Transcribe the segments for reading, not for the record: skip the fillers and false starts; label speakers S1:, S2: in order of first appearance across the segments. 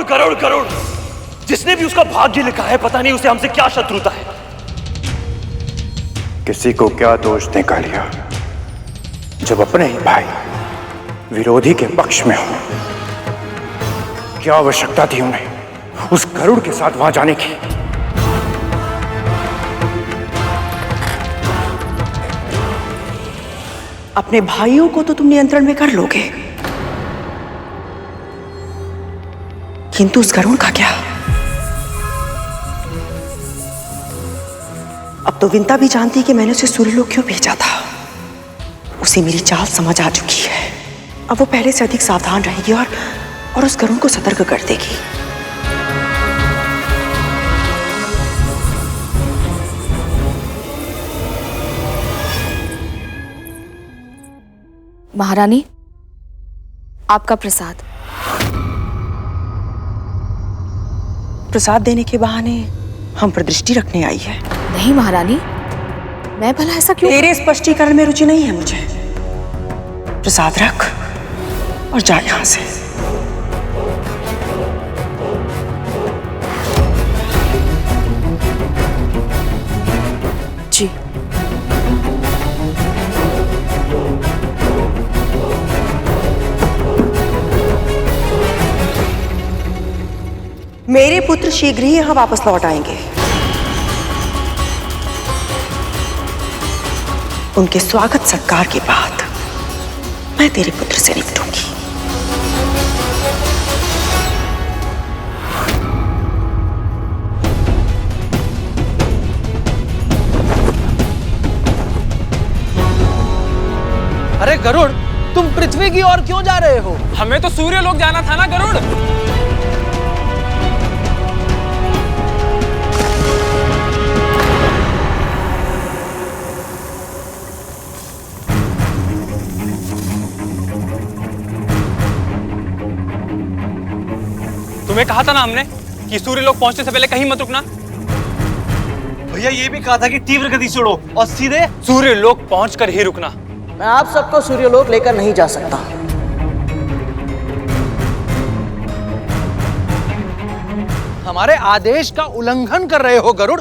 S1: करोड़ करोड़ करोड़। जिसने भी उसका भाग्य लिखा है, पता नहीं उसे हमसे क्या शत्रुता है।
S2: किसी को क्या दोष दें कालिया, जब अपने ही भाई विरोधी के पक्ष में हो। क्या आवश्यकता थी उन्हें उस गरुड़ के साथ वहां जाने की?
S3: अपने भाइयों को तो तुम नियंत्रण में कर लोगे, किंतु उस गरुड़ का क्या? अब तो विंता भी जानती कि मैंने उसे सूर्यलोक क्यों भेजा था। उसे मेरी चाल समझ आ चुकी है। अब वो पहले से अधिक सावधान रहेगी और उस गरुड़ को सतर्क कर देगी।
S4: महारानी, आपका प्रसाद।
S3: प्रसाद देने के बहाने हम पर दृष्टि रखने आई है।
S4: नहीं महारानी, मैं भला ऐसा क्यों?
S3: तेरे स्पष्टीकरण में रुचि नहीं है मुझे। प्रसाद रख और जा यहां से।
S4: जी।
S3: मेरे पुत्र शीघ्र ही यहां वापस लौट आएंगे। उनके स्वागत सत्कार के बाद मैं तेरे पुत्र से निपटूंगी।
S5: अरे गरुड़, तुम पृथ्वी की ओर क्यों जा रहे हो? हमें तो सूर्यलोक जाना था ना गरुड़। तुम्हें कहा था ना हमने कि सूर्यलोक पहुंचने से पहले कहीं मत रुकना।
S1: भैया ये भी कहा था कि तीव्र गति से उड़ो और सीधे सूर्यलोक पहुंचकर ही रुकना।
S6: मैं आप सबको सूर्यलोक लेकर नहीं जा सकता।
S5: हमारे आदेश का उल्लंघन कर रहे हो गरुड़।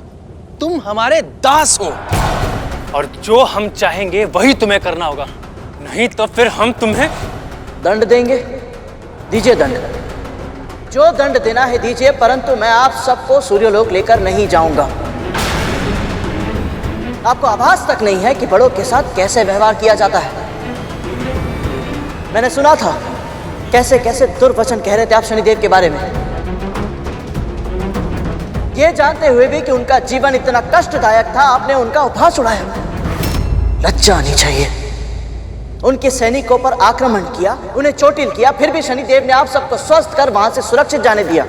S5: तुम हमारे दास हो
S1: और जो हम चाहेंगे वही तुम्हें करना होगा, नहीं तो फिर हम तुम्हें
S6: दंड देंगे। दीजिए दंड, जो दंड देना है दीजिए, परंतु मैं आप सबको सूर्यलोक लेकर नहीं जाऊंगा। आपको आभास तक नहीं है कि बड़ों के साथ कैसे व्यवहार किया जाता है। मैंने सुना था कैसे कैसे दुर्वचन कह रहे थे आप शनिदेव के बारे में, ये जानते हुए भी कि उनका जीवन इतना कष्टदायक था, आपने उनका उपहास उड़ाया। लज्जा आनी चाहिए। उनके सैनिकों पर आक्रमण किया, उन्हें चोटिल किया, फिर भी शनिदेव ने आप सबको स्वस्थ कर वहां से सुरक्षित जाने दिया।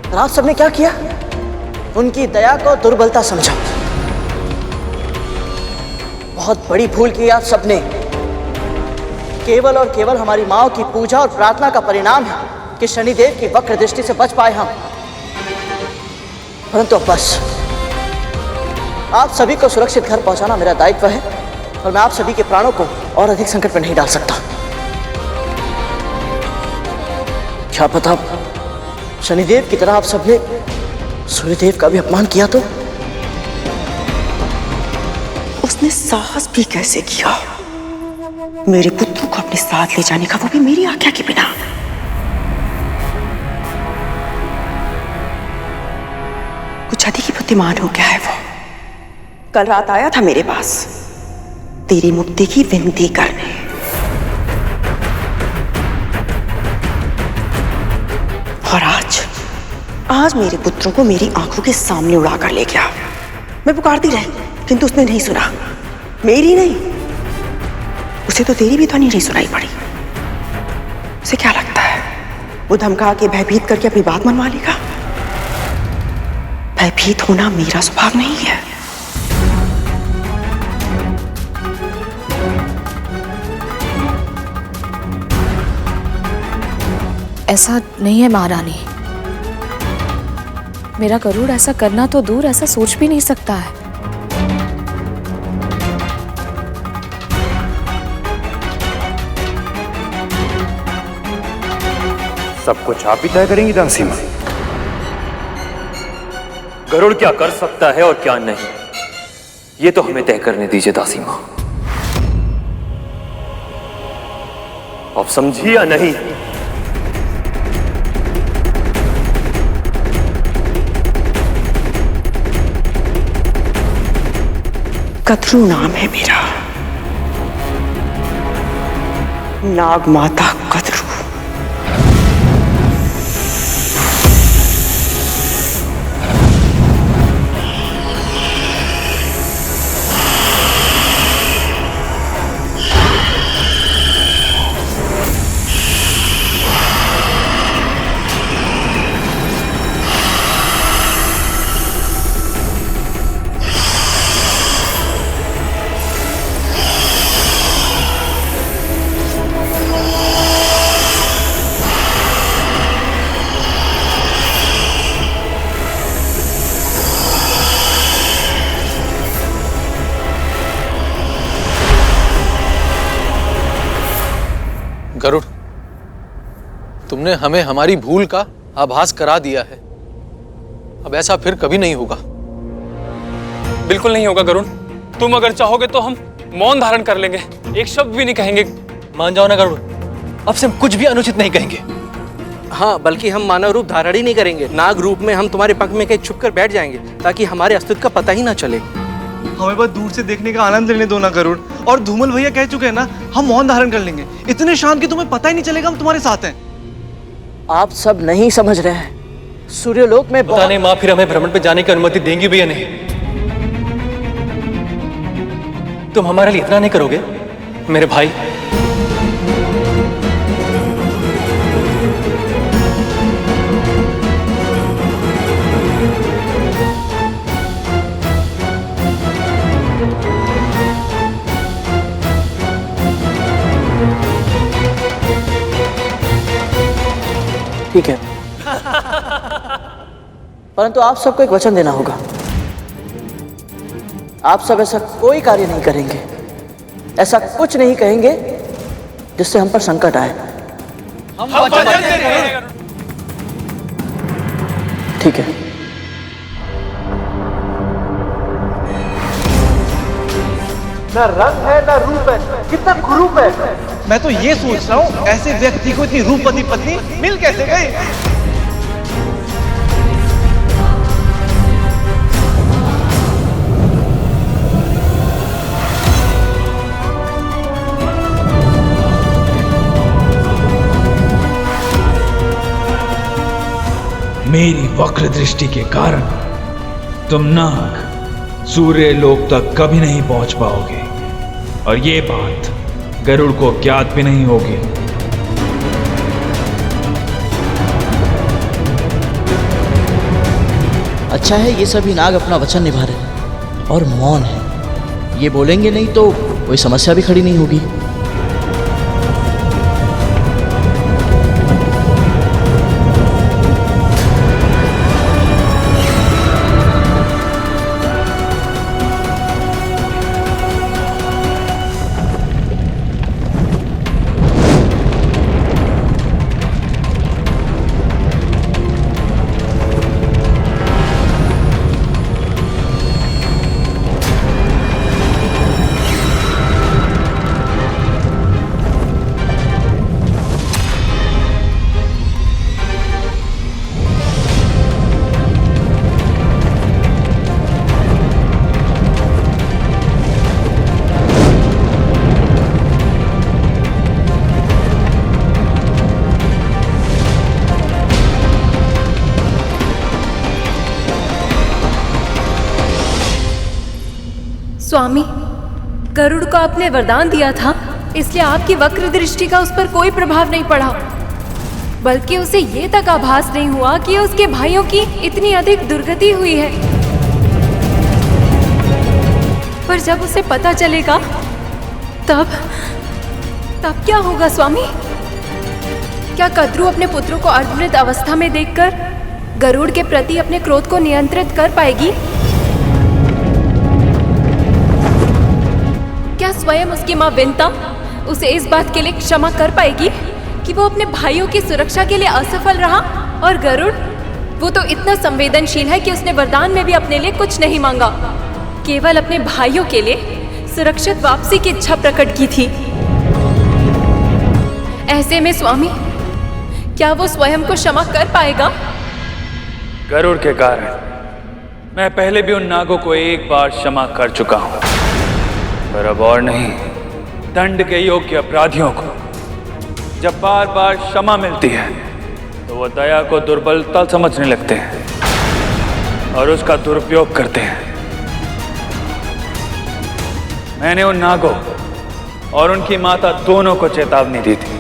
S6: और आप सबने क्या किया? उनकी दया को दुर्बलता समझा। बहुत बड़ी भूल की आप सबने। केवल और केवल हमारी माओ की पूजा और प्रार्थना का परिणाम है कि शनिदेव की वक्र दृष्टि से बच पाए हम। परंतु अब बस, आप सभी को सुरक्षित घर पहुंचाना मेरा दायित्व है और मैं आप सभी के प्राणों को और अधिक संकट में नहीं डाल सकता। क्या पता शनिदेव की तरह आप सबने सूर्यदेव का भी अपमान किया तो?
S3: उसने साहस भी कैसे किया मेरे पुत्र को अपने साथ ले जाने का, वो भी मेरी आज्ञा के बिना। कुछ अधिक ही बुद्धिमान हो गया है वो। कल रात आया था मेरे पास तेरी मुक्ति की विनती करने, और आज मेरे पुत्रों को मेरी आंखों के सामने उड़ा कर ले गया। मैं पुकारती रही किंतु उसने नहीं सुना। मेरी नहीं, उसे तो तेरी भी ध्वनि नहीं सुनाई पड़ी। उसे क्या लगता है वो धमका के भयभीत करके अपनी बात मनवा लेगा? भयभीत होना मेरा स्वभाव नहीं है।
S4: ऐसा नहीं है महारानी, मेरा गरुड़ ऐसा करना तो दूर, ऐसा सोच भी नहीं सकता है।
S2: सब कुछ आप ही तय करेंगी दासी माँ।
S7: गरुड़ क्या कर सकता है और क्या नहीं, ये तो हमें तय करने दीजिए दासी माँ। आप समझी या नहीं?
S3: कद्रू नाम है मेरा, नाग माता कद्रू।
S5: गरुड़, तुमने हमें हमारी भूल का आभास करा दिया है। अब ऐसा फिर कभी नहीं होगा।
S8: बिल्कुल नहीं होगा गरुड़। तुम अगर चाहोगे तो हम मौन धारण कर लेंगे, एक शब्द भी नहीं कहेंगे।
S1: मान जाओ ना गरुड़, अब से हम कुछ भी अनुचित नहीं कहेंगे।
S5: हाँ, बल्कि हम मानव रूप धारण ही नहीं करेंगे। नाग रूप में हम तुम्हारे पग में कहीं छुप कर बैठ जाएंगे ताकि हमारे अस्तित्व का पता ही ना चले।
S1: हमें बस दूर से देखने का आनंद लेने दो ना गरुड़। और धूमल भैया कह चुके हैं ना, हम मौन धारण कर लेंगे। इतने शांत कि तुम्हें पता ही नहीं चलेगा हम तुम्हारे साथ हैं।
S6: आप सब नहीं समझ रहे हैं। सूर्यलोक में
S8: पता नहीं माँ फिर हमें भ्रमण पे जाने की अनुमति देंगी भी या नहीं। तुम हमारे लिए इतना नहीं करोगे मेरे भाई?
S6: ठीक है, परंतु आप सबको एक वचन देना होगा। आप सब ऐसा कोई कार्य नहीं करेंगे, ऐसा कुछ नहीं कहेंगे जिससे हम पर संकट आए। ठीक है।
S5: ना रंग है ना रूप है, कितना कुरूप है।
S1: मैं तो ये सोच रहा हूँ, ऐसे व्यक्ति को इतनी रूपवती पत्नी मिल कैसे गई?
S9: मेरी वक्र दृष्टि के कारण तुम नाग सूर्य लोक तक कभी नहीं पहुंच पाओगे, और ये बात गरुड़ को ज्ञात भी नहीं होगी।
S6: अच्छा है ये सभी नाग अपना वचन निभा रहे और मौन है। ये बोलेंगे नहीं तो कोई समस्या भी खड़ी नहीं होगी।
S4: स्वामी, गरुड़ को आपने वरदान दिया था, इसलिए आपकी वक्र दृष्टि का उस पर कोई प्रभाव नहीं पड़ा, बल्कि उसे ये तक आभास नहीं हुआ कि उसके भाइयों की इतनी अधिक दुर्गति हुई है। पर जब उसे पता चलेगा तब क्या होगा स्वामी? क्या कद्रू अपने पुत्रों को अर्धमृत अवस्था में देखकर गरुड़ के प्रति अपने क्रोध को नियंत्रित कर पाएगी? क्या स्वयं उसकी मां विंता उसे इस बात के लिए क्षमा कर पाएगी कि वो अपने भाइयों की सुरक्षा के लिए असफल रहा, और गरुड़, वो तो इतना संवेदनशील है कि उसने वरदान में भी अपने लिए कुछ नहीं मांगा, केवल अपने भाइयों के लिए सुरक्षित वापसी की इच्छा प्रकट की थी। ऐसे में स्वामी, क्या वो स्वयं को क्षमा कर पाएगा?
S9: गरुड़ के कारण मैं पहले भी उन नागों को एक बार क्षमा कर चुका हूं, पर अब और नहीं। दंड के योग्य अपराधियों को जब बार बार क्षमा मिलती है तो वो दया को दुर्बलता समझने लगते हैं और उसका दुरुपयोग करते हैं। मैंने उन नागों और उनकी माता दोनों को चेतावनी दी थी,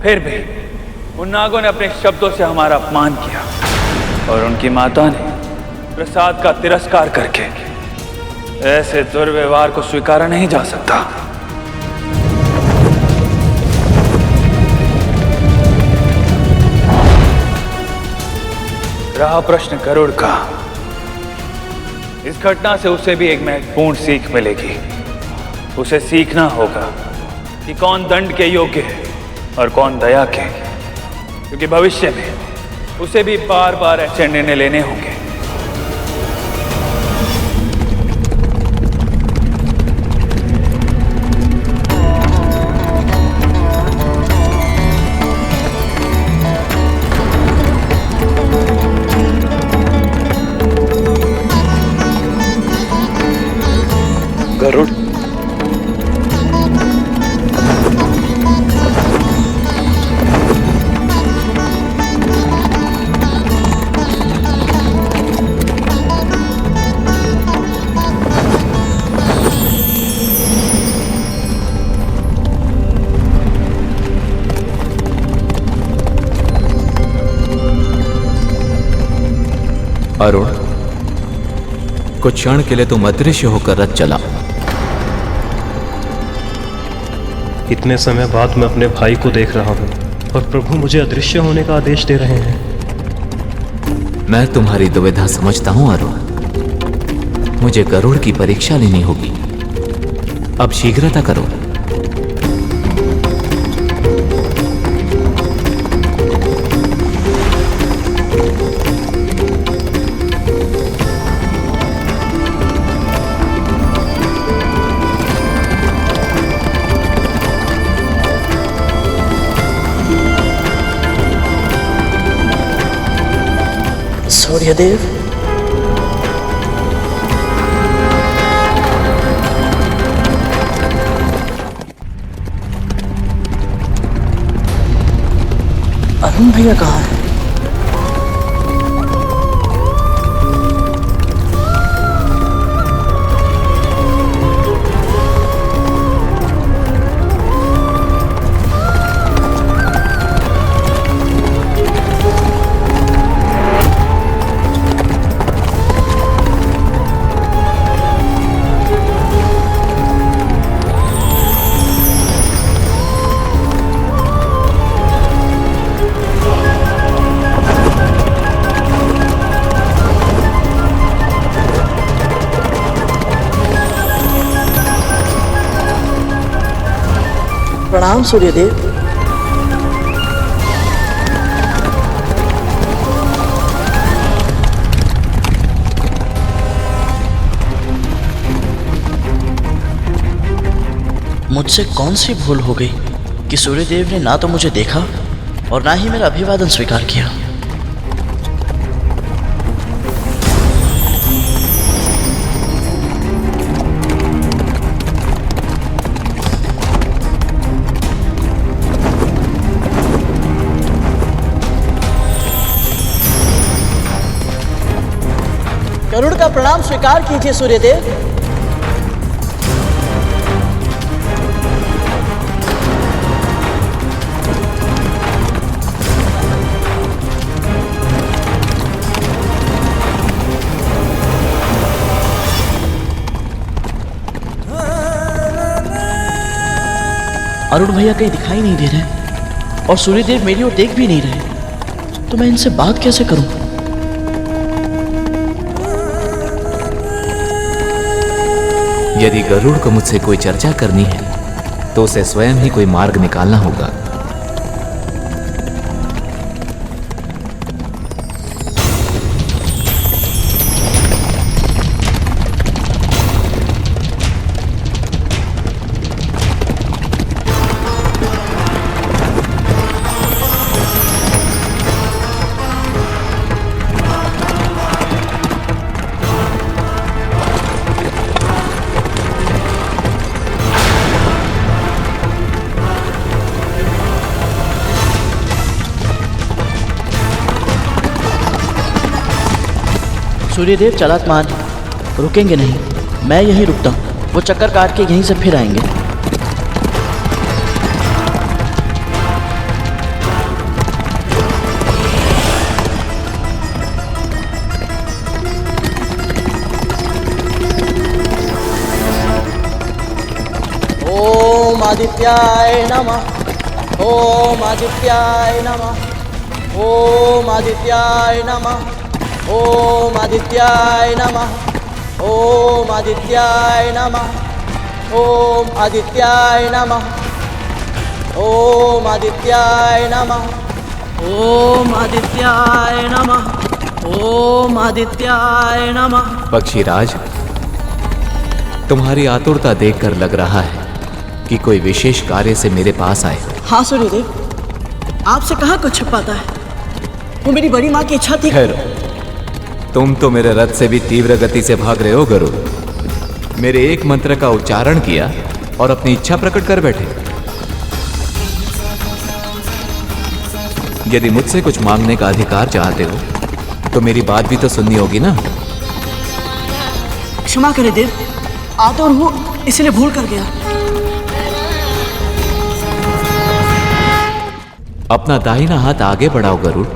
S9: फिर भी उन नागों ने अपने शब्दों से हमारा अपमान किया और उनकी माता ने प्रसाद का तिरस्कार करके ऐसे दुर्व्यवहार को स्वीकारा नहीं जा सकता। रहा प्रश्न गरुड़ का, इस घटना से उसे भी एक महत्वपूर्ण सीख मिलेगी। उसे सीखना होगा कि कौन दंड के योग्य है और कौन दया के, क्योंकि भविष्य में उसे भी बार बार ऐसे निर्णय लेने होंगे।
S1: गरुड़,
S10: अरुण, कुछ क्षण के लिए तुम अदृश्य होकर रथ चला।
S11: इतने समय बाद मैं अपने भाई को देख रहा हूं और प्रभु मुझे अदृश्य होने का आदेश दे रहे हैं।
S10: मैं तुम्हारी दुविधा समझता हूं अरुण। मुझे गरुड़ की परीक्षा लेनी होगी। अब शीघ्रता करो।
S6: सूर्यदेव, अरुण भैया कहाँ है? प्रणाम सूर्यदेव। मुझसे कौन सी भूल हो गई कि सूर्यदेव ने ना तो मुझे देखा और ना ही मेरा अभिवादन स्वीकार किया। गरुड़ का प्रणाम स्वीकार कीजिए सूर्यदेव। अरुण भैया कहीं दिखाई नहीं दे रहे और सूर्यदेव मेरी ओर देख भी नहीं रहे, तो मैं इनसे बात कैसे करूं?
S10: यदि गरुड़ को मुझसे कोई चर्चा करनी है तो उसे स्वयं ही कोई मार्ग निकालना होगा।
S6: सूर्यदेव चालाक मान रुकेंगे नहीं। मैं यहीं रुकता हूँ, वो चक्कर काट के यहीं से फिर आएंगे। ओम आदित्याय नमः। ओम आदित्याय नमः। ओम आदित्याय नमः। ओम आदित्याय नमः। ओम आदित्याय नमः। ओम आदित्याय नमः। ओम आदित्याय नमः। ओम आदित्याय नमः। ओम आदित्याय नमः।
S10: पक्षीराज, तुम्हारी आतुरता देखकर लग रहा है कि कोई विशेष कार्य से मेरे पास आए।
S6: हाँ सूर्यदेव, आपसे कहाँ कुछ छिपाता है। वो मेरी बड़ी माँ की इच्छा थी।
S10: ठहरो, तुम तो मेरे रथ से भी तीव्र गति से भाग रहे हो गरुड़। मेरे एक मंत्र का उच्चारण किया और अपनी इच्छा प्रकट कर बैठे। यदि मुझसे कुछ मांगने का अधिकार चाहते हो तो मेरी बात भी तो सुननी होगी ना।
S6: क्षमा करे देव, आतुर हूँ इसलिए भूल कर गया।
S10: अपना दाहिना हाथ आगे बढ़ाओ गरुड़।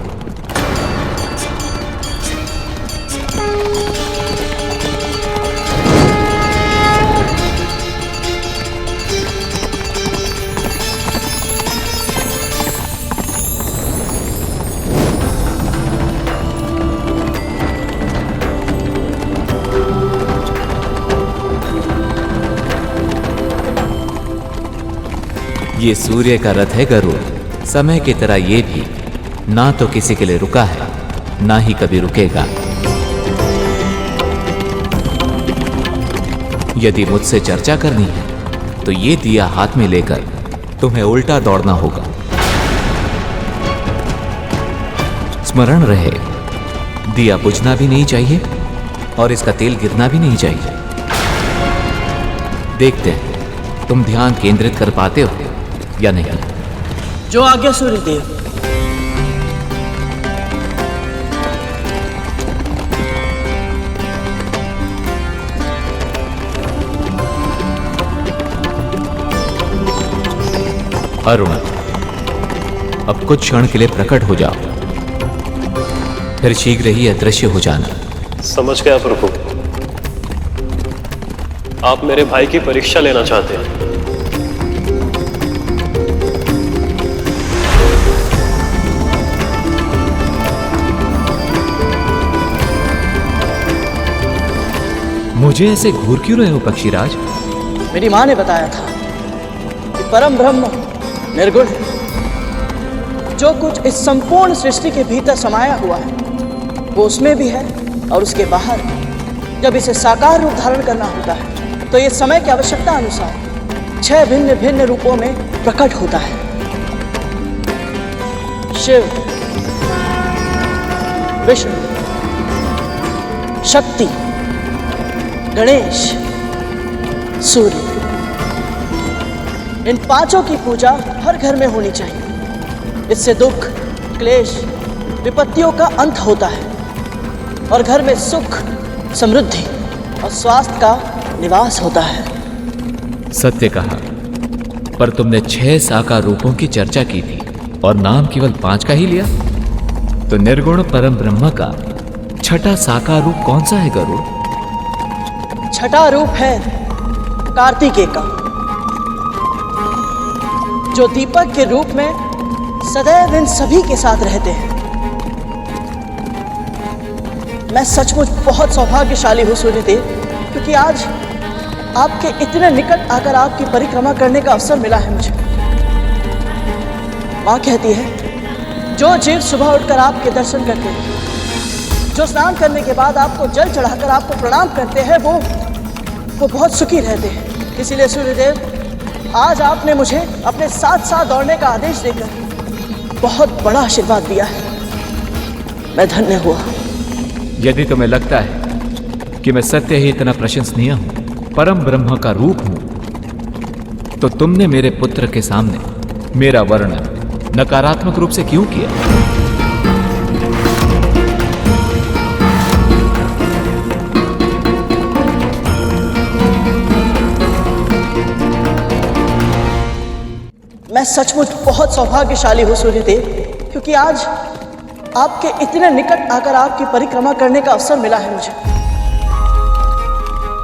S10: ये सूर्य का रथ है गरुड़। समय की तरह ये भी ना तो किसी के लिए रुका है, ना ही कभी रुकेगा। यदि मुझसे चर्चा करनी है तो ये दिया हाथ में लेकर तुम्हें उल्टा दौड़ना होगा। स्मरण रहे, दिया बुझना भी नहीं चाहिए और इसका तेल गिरना भी नहीं चाहिए। देखते हैं तुम ध्यान केंद्रित कर पाते हो या नहीं।
S6: जो आज्ञा सूर्यदेव।
S10: अरुण, अब कुछ क्षण के लिए प्रकट हो जाओ, फिर शीघ्र ही अदृश्य हो जाना।
S11: समझ गया प्रभु। आप मेरे भाई की परीक्षा लेना चाहते हैं।
S10: मुझे ऐसे घूर क्यों रहे हो पक्षीराज?
S6: मेरी माँ ने बताया था कि परम ब्रह्म निर्गुण है। जो कुछ इस संपूर्ण सृष्टि के भीतर समाया हुआ है वो उसमें भी है और उसके बाहर। जब इसे साकार रूप धारण करना होता है तो ये समय की आवश्यकता अनुसार 6 भिन्न भिन्न रूपों में प्रकट होता है। शिव, विष्णु, शक्ति, गणेश, सूर्य, इन पांचों की पूजा हर घर में होनी चाहिए। इससे दुख, क्लेश, विपत्तियों का अंत होता है और घर में सुख, समृद्धि और स्वास्थ्य का निवास होता है।
S10: सत्य कहा, पर तुमने 6 साकार रूपों की चर्चा की थी और नाम केवल 5 का ही लिया। तो निर्गुण परम ब्रह्म का छठा साकार रूप कौन सा है गरुड़?
S6: छठा रूप है कार्तिकेय का, जो दीपक के रूप में सदैव इन सभी के साथ रहते हैं। मैं सचमुच बहुत सौभाग्यशाली हूँ सूर्यदेव, क्योंकि आज आपके इतने निकट आकर आपकी परिक्रमा करने का अवसर मिला है मुझे। माँ कहती है जो जीव सुबह उठकर आपके दर्शन करते हैं, जो स्नान करने के बाद आपको जल चढ़ाकर आपको प्रणाम करते हैं, वो बहुत सुखी रहते हैं। इसीलिए सूर्यदेव, आज आपने मुझे अपने साथ साथ दौड़ने का आदेश देकर बहुत बड़ा आशीर्वाद दिया है। मैं धन्य हुआ।
S10: यदि तुम्हें लगता है कि मैं सत्य ही इतना प्रशंसनीय हूं, परम ब्रह्म का रूप हूं, तो तुमने मेरे पुत्र के सामने मेरा वर्णन नकारात्मक रूप से क्यों किया?
S6: मैं सचमुच बहुत सौभाग्यशाली हूँ सूर्यदेव, क्योंकि आज आपके इतने निकट आकर आपकी परिक्रमा करने का अवसर मिला है मुझे।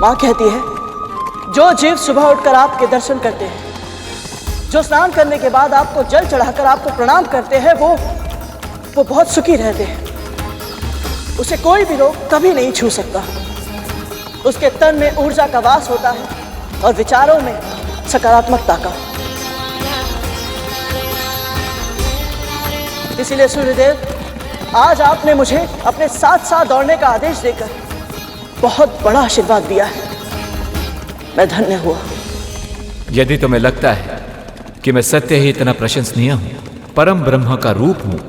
S6: माँ कहती है, जो जीव सुबह उठकर आपके दर्शन करते हैं, जो स्नान करने के बाद आपको जल चढ़ाकर आपको प्रणाम करते हैं, वो बहुत सुखी रहते हैं। उसे कोई भी रोग कभी नहीं छू सकता। उसके तन में ऊर्जा का वास होता है और विचारों में सकारात्मकता का। इसीलिए सूर्यदेव, आज आपने मुझे अपने साथ साथ दौड़ने का आदेश देकर बहुत बड़ा आशीर्वाद दिया है। मैं धन्य हुआ।
S10: यदि तुम्हें लगता है कि मैं सत्य ही इतना प्रशंसनीय हूं, परम ब्रह्म का रूप हूं,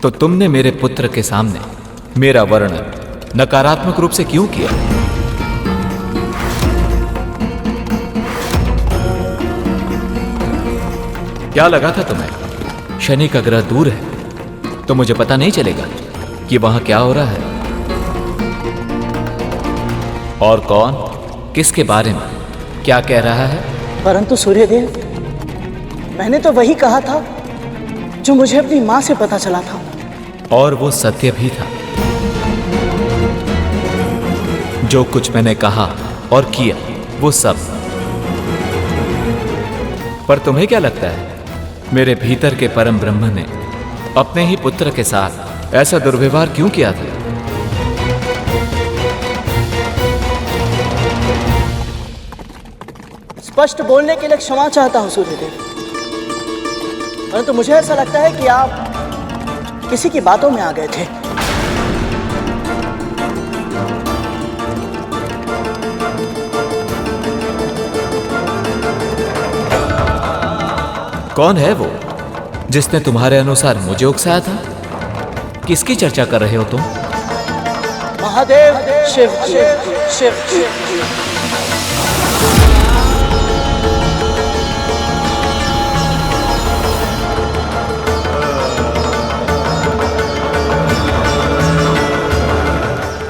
S10: तो तुमने मेरे पुत्र के सामने मेरा वर्णन नकारात्मक रूप से क्यों किया? क्या लगा था तुम्हें शनि का ग्रह दूर है तो मुझे पता नहीं चलेगा कि वहां क्या हो रहा है और कौन किसके बारे में क्या कह रहा है?
S6: परंतु सूर्यदेव, मैंने तो वही कहा था जो मुझे अपनी मां से पता चला था।
S10: और वो सत्य भी था। जो कुछ मैंने कहा और किया वो सब। पर तुम्हें क्या लगता है मेरे भीतर के परम ब्रह्म ने अपने ही पुत्र के साथ ऐसा दुर्व्यवहार क्यों किया था?
S6: स्पष्ट बोलने के लिए क्षमा चाहता हूं सूर्यदेव, परंतु मुझे ऐसा लगता है कि आप किसी की बातों में आ गए थे।
S10: कौन है वो जिसने तुम्हारे अनुसार मुझे उकसाया था? किसकी चर्चा कर रहे हो तुम?
S6: महादेव शिव शिव शिव शिव।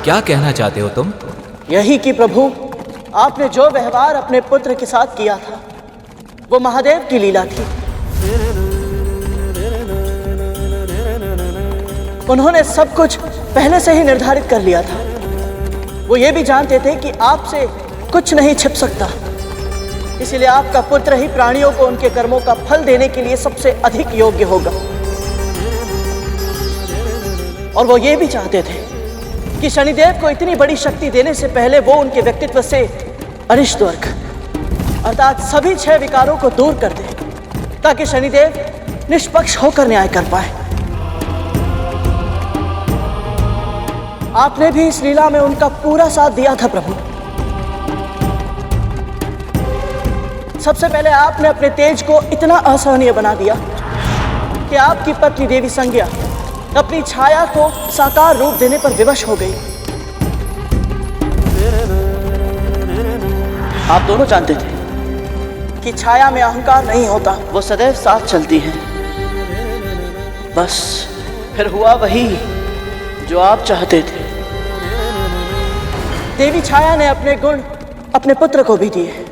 S10: क्या कहना चाहते हो तुम?
S6: यही कि प्रभु, आपने जो व्यवहार अपने पुत्र के साथ किया था वो महादेव की लीला थी। उन्होंने सब कुछ पहले से ही निर्धारित कर लिया था। वो ये भी जानते थे कि आपसे कुछ नहीं छिप सकता, इसलिए आपका पुत्र ही प्राणियों को उनके कर्मों का फल देने के लिए सबसे अधिक योग्य होगा। और वो ये भी चाहते थे कि शनिदेव को इतनी बड़ी शक्ति देने से पहले वो उनके व्यक्तित्व से अरिष्ट वर्ग अर्थात सभी 6 विकारों को दूर कर दे, ताकि शनिदेव निष्पक्ष होकर न्याय कर पाए। आपने भी इस लीला में उनका पूरा साथ दिया था प्रभु। सबसे पहले आपने अपने तेज को इतना असहनीय बना दिया कि आपकी पत्नी देवी संज्ञा अपनी छाया को साकार रूप देने पर विवश हो गई। आप दोनों जानते थे कि छाया में अहंकार नहीं होता, वो सदैव साथ चलती है। बस फिर हुआ वही जो आप चाहते थे। देवी छाया ने अपने गुण अपने पुत्र को भी दिए।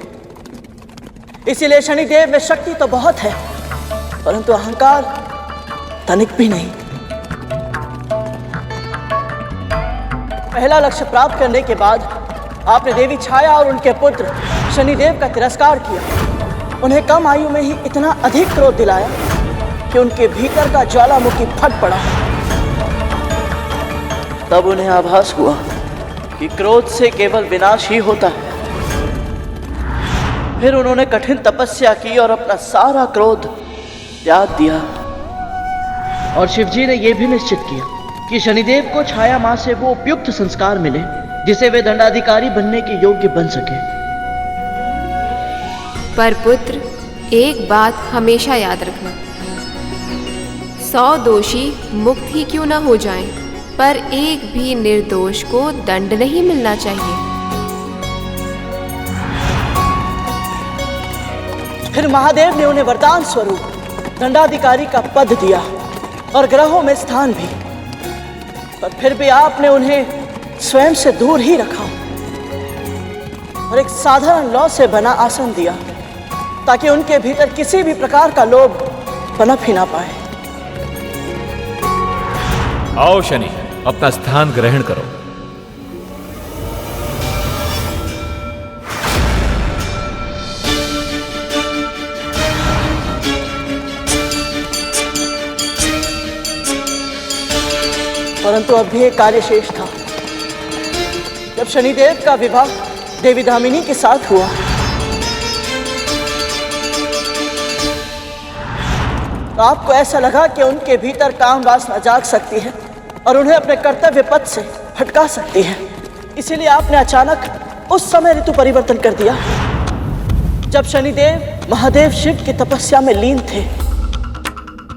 S6: इसीलिए शनिदेव में शक्ति तो बहुत है, परंतु अहंकार तनिक भी नहीं। पहला लक्ष्य प्राप्त करने के बाद आपने देवी छाया और उनके पुत्र शनिदेव का तिरस्कार किया। उन्हें कम आयु में ही इतना अधिक क्रोध दिलाया कि उनके भीतर का ज्वालामुखी फट पड़ा। तब उन्हें आभास हुआ कि क्रोध से केवल विनाश ही होता है। फिर उन्होंने कठिन तपस्या की और अपना सारा क्रोध त्याग दिया। और शिवजी ने यह भी निश्चित किया कि शनिदेव को छाया मां से वो उपयुक्त संस्कार मिले जिसे वे दंडाधिकारी बनने के योग्य बन सके।
S4: पर पुत्र, एक बात हमेशा याद रखना, 100 दोषी मुक्त ही क्यों ना हो जाएं, पर एक भी निर्दोष को दंड नहीं मिलना चाहिए।
S6: फिर महादेव ने उन्हें वरदान स्वरूप दंडाधिकारी का पद दिया और ग्रहों में स्थान भी, पर फिर भी आपने उन्हें स्वयं से दूर ही रखा और एक साधारण लौ से बना आसन दिया। ताकि उनके भीतर किसी भी प्रकार का लोभ पनप ही ना पाए।
S10: आओ शनि, अपना स्थान ग्रहण करो।
S6: परंतु अब भी एक कार्य शेष था। जब शनिदेव का विवाह देवी दामिनी के साथ हुआ तो आपको ऐसा लगा कि उनके भीतर काम वासना जाग सकती है और उन्हें अपने कर्तव्य पथ से भटका सकती है। इसीलिए आपने अचानक उस समय ऋतु परिवर्तन कर दिया जब शनिदेव महादेव शिव की तपस्या में लीन थे,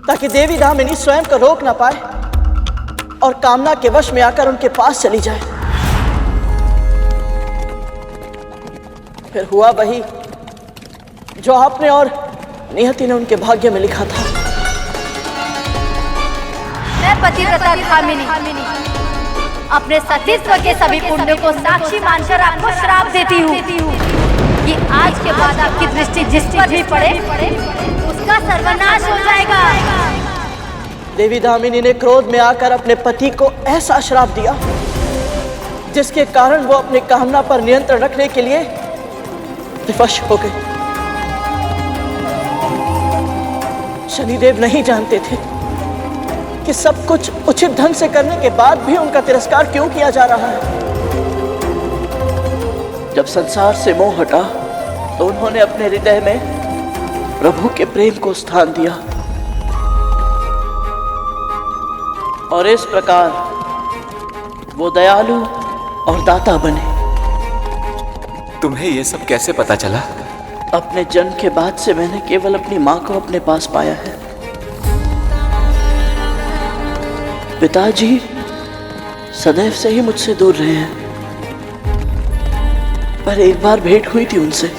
S6: ताकि देवी दामिनी स्वयं को रोक ना पाए और कामना के वश में आकर उनके पास चली जाए। फिर हुआ वही जो आपने और नियति ने उनके भाग्य में लिखा था।
S12: मैं पतिव्रता कामिनी अपने सतीत्व के सभी पुण्यों को साक्षी मानकर आपको श्राप देती हूँ कि आज के बाद आपकी दृष्टि जिस पर भी पड़े उसका सर्वनाश हो जाएगा।
S6: देवी दामिनी ने क्रोध में आकर अपने पति को ऐसा श्राप दिया जिसके कारण वो अपनी कामना पर नियंत्रण रखने के लिए विवश हो गई। शनिदेव नहीं जानते थे कि सब कुछ उचित ढंग से करने के बाद भी उनका तिरस्कार क्यों किया जा रहा है। जब संसार से मोह हटा तो उन्होंने अपने हृदय में प्रभु के प्रेम को स्थान दिया और इस प्रकार वो दयालु और दाता बने।
S13: तुम्हें ये सब कैसे पता चला?
S6: अपने जन्म के बाद से मैंने केवल अपनी माँ को अपने पास पाया है। पिताजी सदैव से ही मुझसे दूर रहे हैं, पर एक बार भेंट हुई थी उनसे।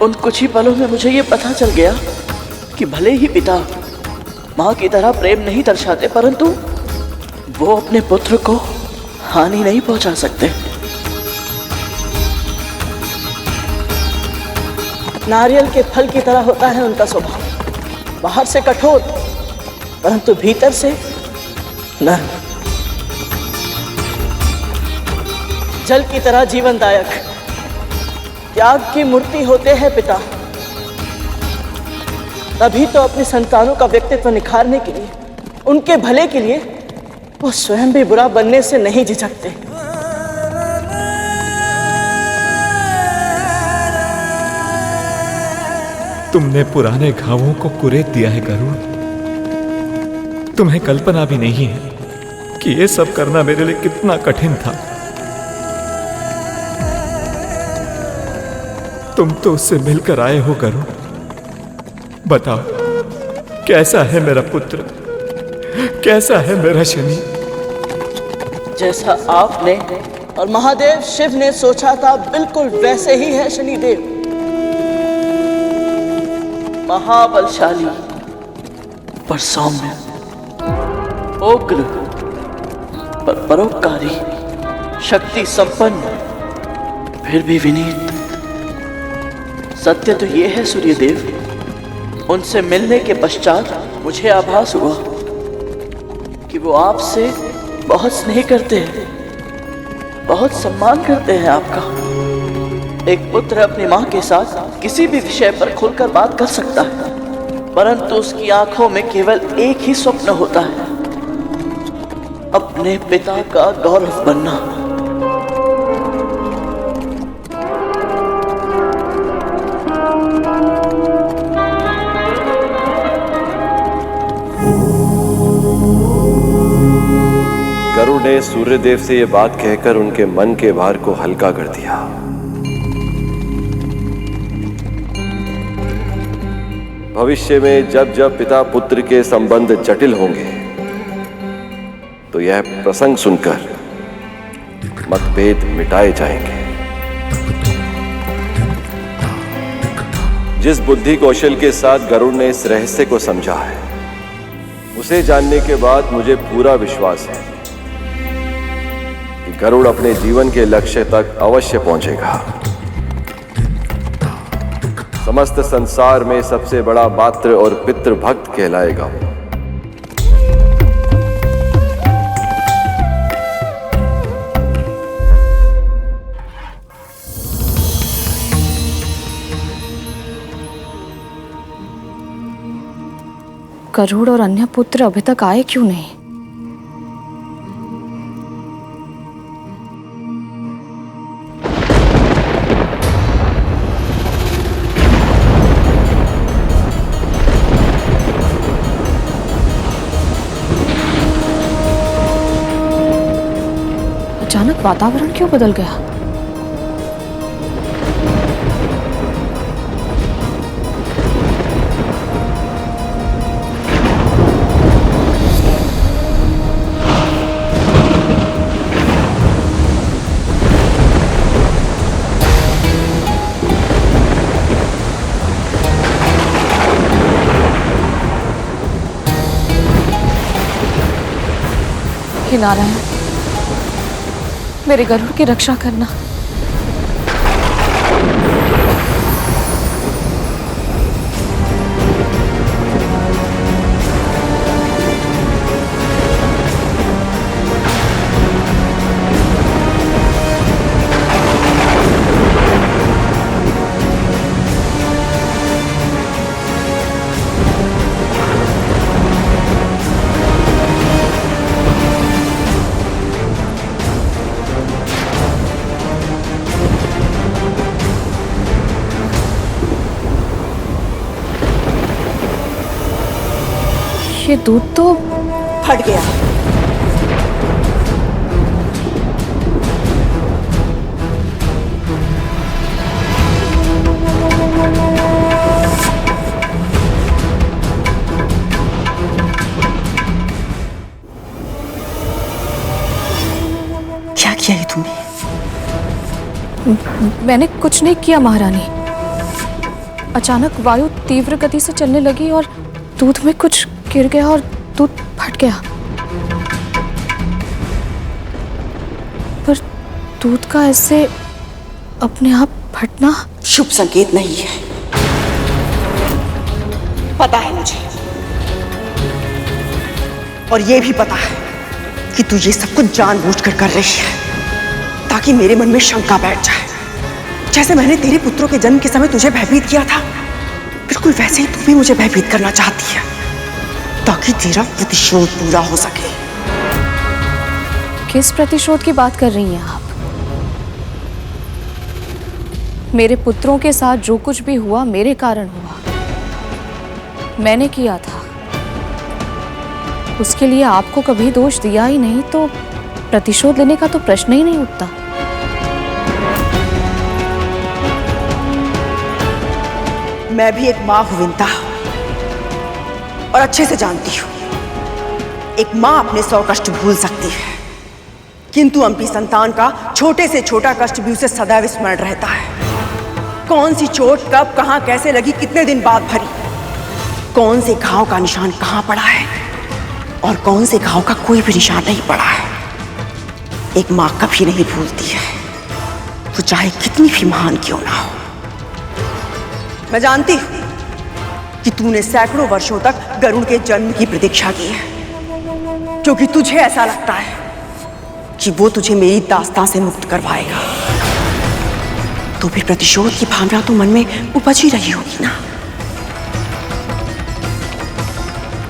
S6: उन कुछ ही पलों में मुझे ये पता चल गया कि भले ही पिता माँ की तरह प्रेम नहीं दर्शाते, परंतु वो अपने पुत्र को हानि नहीं पहुंचा सकते। नारियल के फल की तरह होता है उनका स्वभाव, बाहर से कठोर परंतु भीतर से नर्म, जल की तरह जीवनदायक, त्याग की मूर्ति होते हैं पिता। तभी तो अपनी संतानों का व्यक्तित्व निखारने के लिए, उनके भले के लिए वो स्वयं भी बुरा बनने से नहीं झिझकते।
S10: तुमने पुराने घावों को कुरेद दिया है गरुड़। तुम्हें कल्पना भी नहीं है कि ये सब करना मेरे लिए कितना कठिन था। तुम तो उससे मिलकर आए हो गरुड़। बताओ, कैसा है मेरा पुत्र, कैसा है मेरा शनि?
S6: जैसा आपने और महादेव शिव ने सोचा था बिल्कुल वैसे ही है शनिदेव। महाबलशाली पर सौम्य, उग्र पर परोपकारी, शक्ति संपन्न फिर भी विनीत। सत्य तो ये है सूर्यदेव, उनसे मिलने के पश्चात मुझे आभास हुआ कि वो आपसे बहुत स्नेह करते हैं, बहुत सम्मान करते हैं आपका। एक पुत्र अपनी माँ के साथ किसी भी विषय पर खुलकर बात कर सकता है, परंतु उसकी आंखों में केवल एक ही स्वप्न होता है, अपने पिता का गौरव बनना।
S14: गरुड़ ने सूर्यदेव से यह बात कहकर उनके मन के भार को हल्का कर दिया। भविष्य में जब जब पिता पुत्र के संबंध जटिल होंगे तो यह प्रसंग सुनकर मतभेद मिटाए जाएंगे। जिस बुद्धि कौशल के साथ गरुड़ ने इस रहस्य को समझा है, उसे जानने के बाद मुझे पूरा विश्वास है कि गरुड़ अपने जीवन के लक्ष्य तक अवश्य पहुंचेगा। समस्त संसार में सबसे बड़ा मातृ और पितृ भक्त कहलाएगा।
S15: गरुड़ और अन्य पुत्र अभी तक आए क्यों नहीं? अचानक वातावरण क्यों बदल गया? हे नारायण, मेरे गरुड़ की रक्षा करना। ये दूध तो
S3: फट गया। क्या किया ये तुमने?
S15: मैंने कुछ नहीं किया महारानी। अचानक वायु तीव्र गति से चलने लगी और दूध में कुछ गिर गया और दूध फट गया। पर दूध का ऐसे अपने आप फटना
S3: शुभ संकेत नहीं है। पता है मुझे, और ये भी पता है कि तू ये सब कुछ जानबूझकर कर रही है ताकि मेरे मन में शंका बैठ जाए। जैसे मैंने तेरे पुत्रों के जन्म के समय तुझे भयभीत किया था, बिल्कुल वैसे ही तू भी मुझे भयभीत करना चाहती है ताकि तेरा प्रतिशोध पूरा हो सके।
S15: किस प्रतिशोध की बात कर रही हैं आप? मेरे पुत्रों के साथ जो कुछ भी हुआ मेरे कारण हुआ, मैंने किया था। उसके लिए आपको कभी दोष दिया ही नहीं तो प्रतिशोध लेने का तो प्रश्न ही नहीं उठता।
S3: मैं भी एक मां हूं विंता, और अच्छे से जानती हूं एक मां अपने 100 कष्ट भूल सकती है, किंतु अम्पी संतान का छोटे से छोटा कष्ट भी उसे सदैव स्मरण रहता है। कौन सी चोट कब कहां कैसे लगी, कितने दिन बाद भरी, कौन से घाव का निशान कहां पड़ा है और कौन से घाव का कोई भी निशान नहीं पड़ा है, एक मां कभी नहीं भूलती है, वो चाहे कितनी भी महान क्यों ना हो। मैं जानती हूं कि तूने सैकड़ों वर्षों तक गरुड़ के जन्म की प्रतीक्षा की है, क्योंकि तुझे ऐसा लगता है कि वो तुझे मेरी दास्तां से मुक्त करवाएगा। तो फिर प्रतिशोध की भावना तो मन में उपज ही रही होगी ना।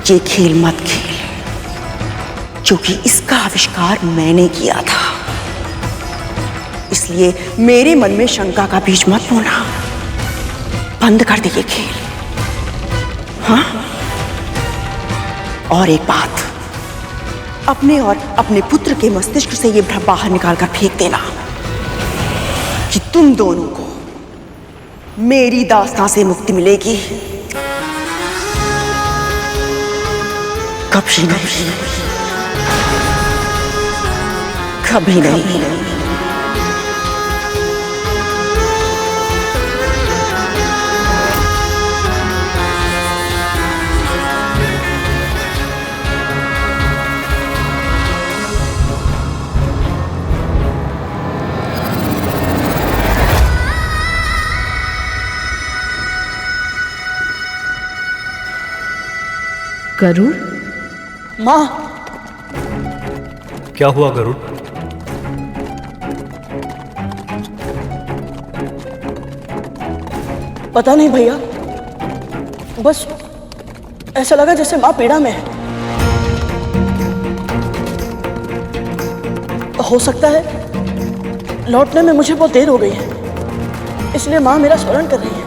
S3: ये खेल मत खेल, क्योंकि इसका आविष्कार मैंने किया था, इसलिए मेरे मन में शंका का बीज मत बोना। बंद कर दे ये खेल। हाँ, और एक बात, अपने और अपने पुत्र के मस्तिष्क से ये भ्रम बाहर निकालकर फेंक देना कि तुम दोनों को मेरी दास्तां से मुक्ति मिलेगी। कभी नहीं, कभी नहीं।
S16: गरुड़?
S6: माँ,
S11: क्या हुआ गरुड़?
S6: पता नहीं भैया, बस ऐसा लगा जैसे माँ पीड़ा में है। हो सकता है लौटने में मुझे बहुत देर हो गई है, इसलिए माँ मेरा स्मरण कर रही है।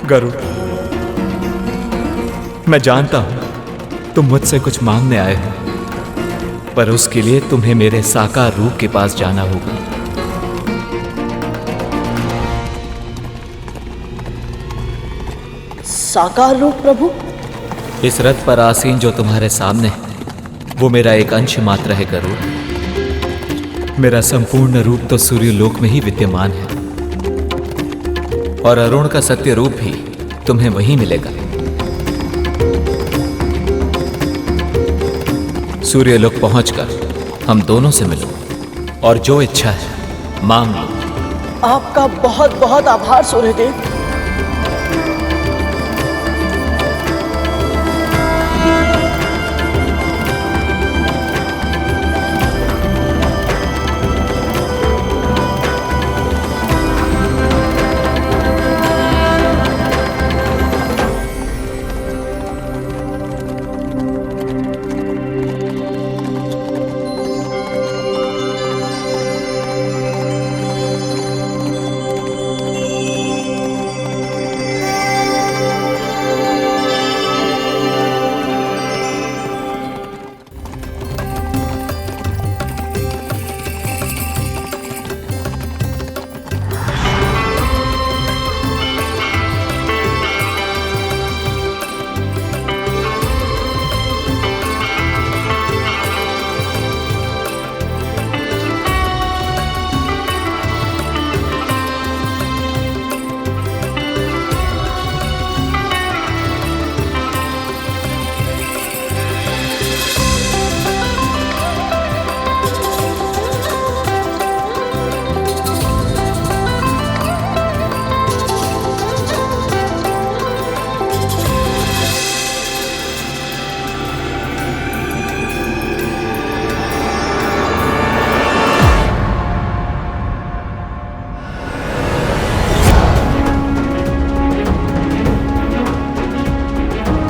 S10: गरुड़, मैं जानता हूं तुम मुझसे कुछ मांगने आए हो, पर उसके लिए तुम्हें मेरे साकार रूप के पास जाना होगा।
S6: साकार रूप प्रभु?
S10: इस रथ पर आसीन जो तुम्हारे सामने है वो मेरा एक अंश मात्र है गरुड़। मेरा संपूर्ण रूप तो सूर्यलोक में ही विद्यमान है, और अरुण का सत्य रूप भी तुम्हें वहीं मिलेगा। सूर्यलोक पहुंचकर हम दोनों से मिलो और जो इच्छा है मांग लो।
S6: आपका बहुत बहुत आभार सूर्यदेव।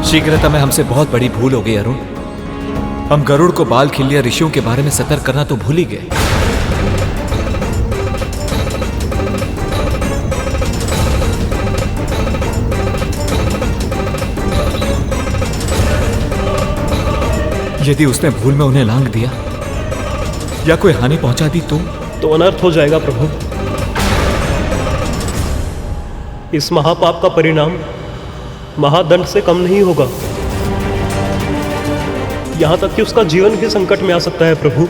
S10: शीघ्रता में हमसे बहुत बड़ी भूल हो गई अरुण। हम गरुड़ को बाल खिलिया ऋषियों के बारे में सतर्क करना तो भूल ही गए। यदि उसने भूल में उन्हें लांग दिया या कोई हानि पहुंचा दी तो
S11: अनर्थ हो जाएगा प्रभु। इस महापाप का परिणाम महादंड से कम नहीं होगा। यहां तक कि उसका जीवन भी संकट में आ सकता है प्रभु।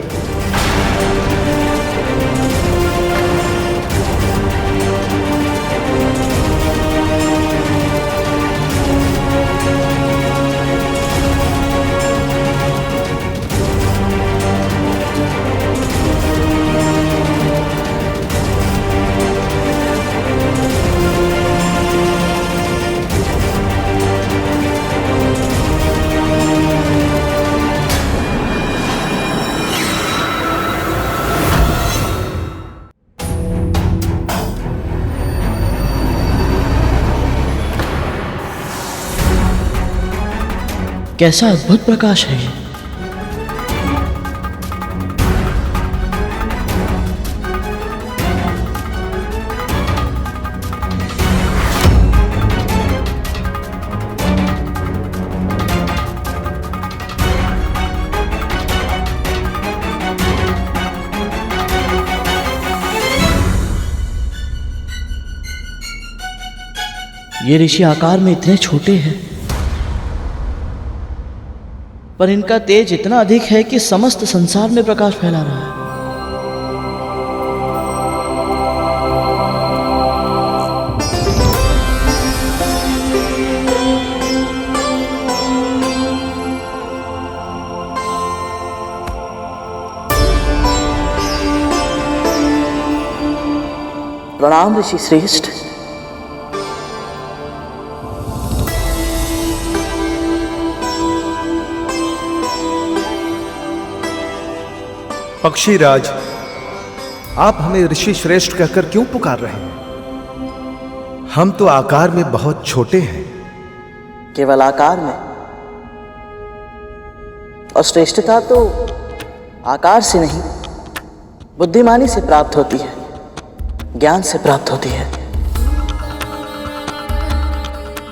S6: कैसा अद्भुत प्रकाश है ये। ये ऋषि आकार में इतने छोटे हैं, पर इनका तेज इतना अधिक है कि समस्त संसार में प्रकाश फैला रहा है। प्रणाम ऋषि श्रेष्ठ।
S16: पक्षीराज, आप हमें ऋषि श्रेष्ठ कहकर क्यों पुकार रहे हैं? हम तो आकार में बहुत छोटे हैं।
S6: केवल आकार में? और श्रेष्ठता तो आकार से नहीं, बुद्धिमानी से प्राप्त होती है, ज्ञान से प्राप्त होती है।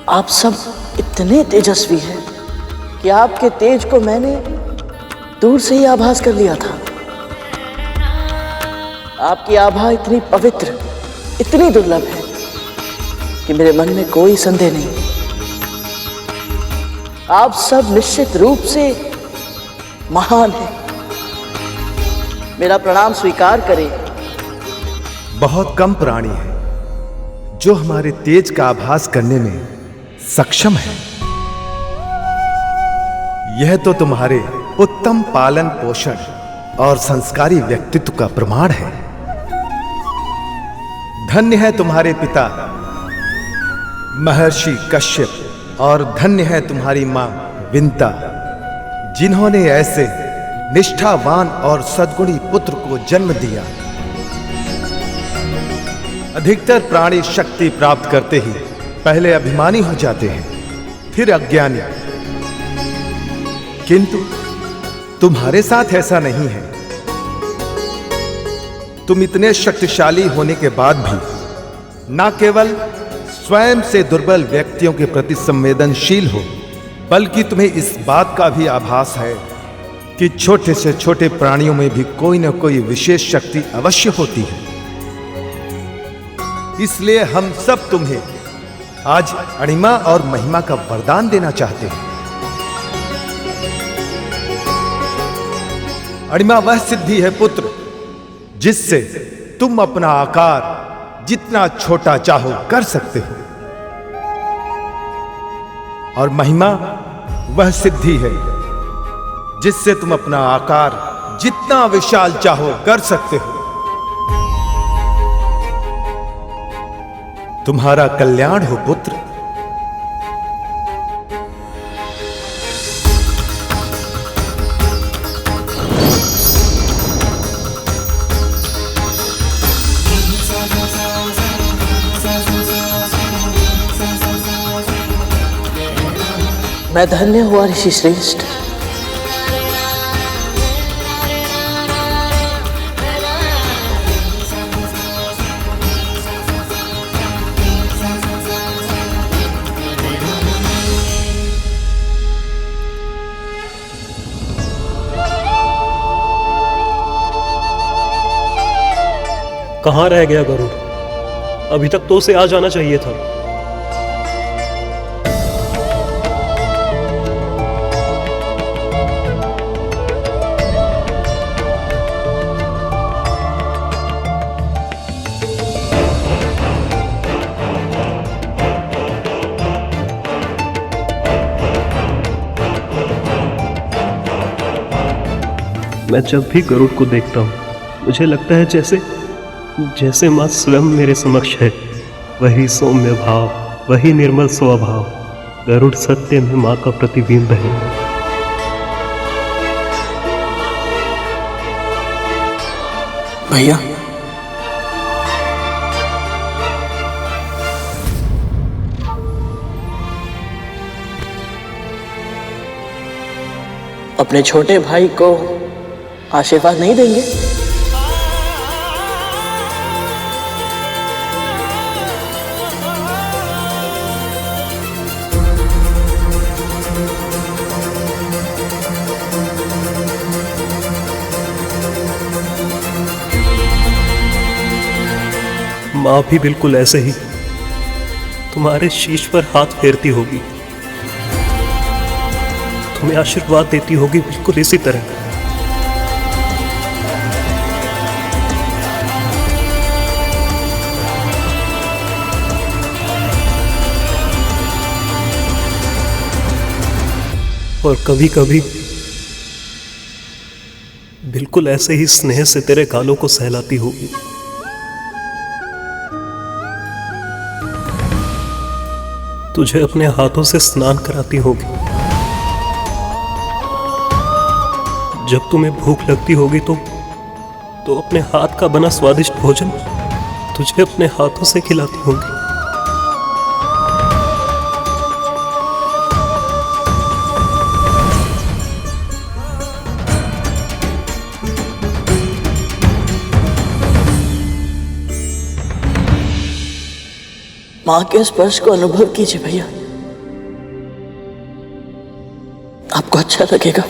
S6: आप सब इतने तेजस्वी हैं कि आपके तेज को मैंने दूर से ही आभास कर लिया था। आपकी आभा इतनी पवित्र, इतनी दुर्लभ है कि मेरे मन में कोई संदेह नहीं। आप सब निश्चित रूप से महान हैं। मेरा प्रणाम स्वीकार करें।
S16: बहुत कम प्राणी हैं जो हमारे तेज का आभास करने में सक्षम है। यह तो तुम्हारे उत्तम पालन पोषण और संस्कारी व्यक्तित्व का प्रमाण है। धन्य है तुम्हारे पिता महर्षि कश्यप और धन्य है तुम्हारी मां विंता, जिन्होंने ऐसे निष्ठावान और सद्गुणी पुत्र को जन्म दिया। अधिकतर प्राणी शक्ति प्राप्त करते ही पहले अभिमानी हो जाते हैं, फिर अज्ञानी, किंतु तुम्हारे साथ ऐसा नहीं है। तुम इतने शक्तिशाली होने के बाद भी न केवल स्वयं से दुर्बल व्यक्तियों के प्रति संवेदनशील हो, बल्कि तुम्हें इस बात का भी आभास है कि छोटे से छोटे प्राणियों में भी कोई न कोई विशेष शक्ति अवश्य होती है। इसलिए हम सब तुम्हें आज अणिमा और महिमा का वरदान देना चाहते हैं। अणिमा वह सिद्धि है पुत्र, जिससे तुम अपना आकार जितना छोटा चाहो कर सकते हो, और महिमा वह सिद्धि है जिससे तुम अपना आकार जितना विशाल चाहो कर सकते हो। तुम्हारा कल्याण हो पुत्र।
S6: मैं धन्य हुआ ऋषि श्रेष्ठ।
S11: कहाँ रह गया गरुड़? अभी तक तो उसे आ जाना चाहिए था। मैं जब भी गरुड़ को देखता हूँ मुझे लगता है जैसे माँ स्वयं मेरे समक्ष है। वही सौम्य भाव, वही निर्मल स्वभाव, गरुड़ सत्य में माँ का प्रतिबिंब है।
S6: भैया, अपने छोटे भाई को आशीर्वाद नहीं देंगे?
S11: माँ भी बिल्कुल ऐसे ही तुम्हारे शीश पर हाथ फेरती होगी, तुम्हें आशीर्वाद देती होगी बिल्कुल इसी तरह। और कभी कभी बिल्कुल ऐसे ही स्नेह से तेरे गालों को सहलाती होगी। तुझे अपने हाथों से स्नान कराती होगी। जब तुम्हें भूख लगती होगी तो तो अपने हाथ का बना स्वादिष्ट भोजन तुझे अपने हाथों से खिलाती होंगी।
S6: माँ के स्पर्श को अनुभव कीजिए भैया, आपको अच्छा लगेगा।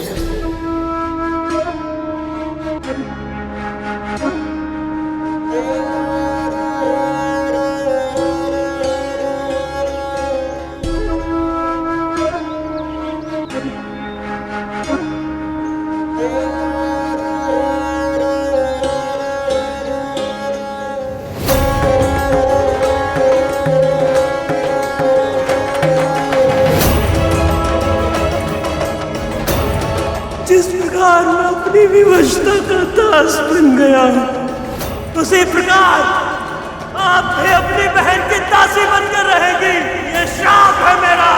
S11: जिस प्रकार मैं अपनी विवशता का दास बन गया, उसी प्रकार आप भी अपनी बहन की दासी बनकर रहेंगी। ये श्राप है मेरा।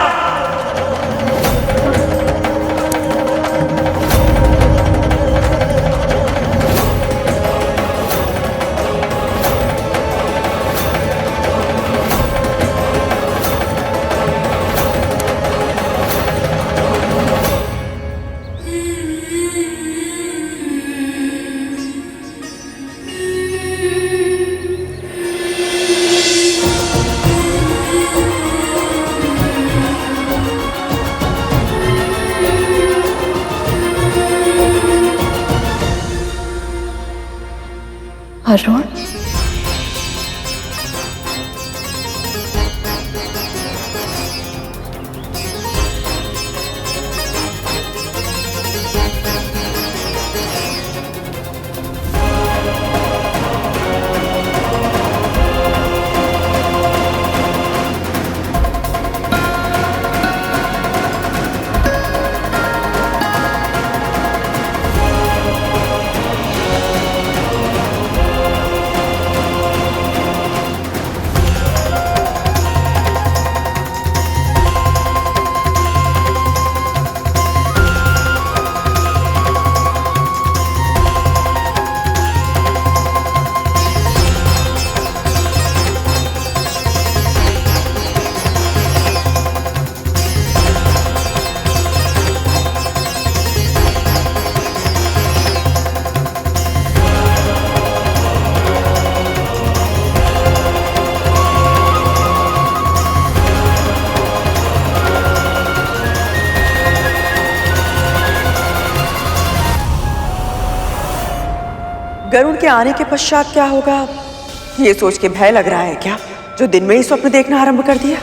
S15: अरुण,
S3: गरुड़ के आने के पश्चात क्या होगा, ये सोच के भय लग रहा है क्या, जो दिन में ही स्वप्न देखना आरंभ कर दिया?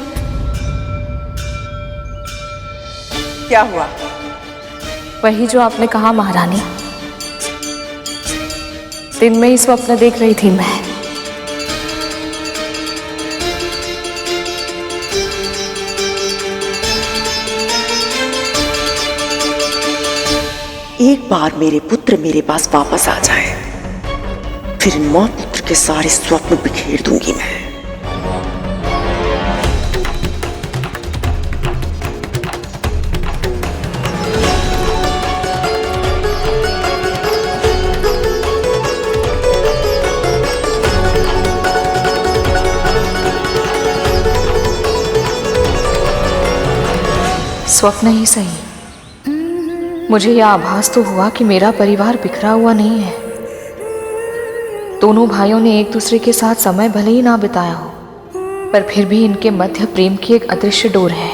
S3: क्या हुआ?
S15: वही जो आपने कहा महारानी, दिन में ही स्वप्न देख रही थी मैं।
S3: एक बार मेरे पुत्र मेरे पास वापस आ जाए, फिर इन मां पुत्र के सारे स्वप्न बिखेर दूंगी मैं।
S15: स्वप्न ही सही, मुझे यह आभास तो हुआ कि मेरा परिवार बिखरा हुआ नहीं है। दोनों भाइयों ने एक दूसरे के साथ समय भले ही ना बिताया हो, पर फिर भी इनके मध्य प्रेम की एक अदृश्य डोर है,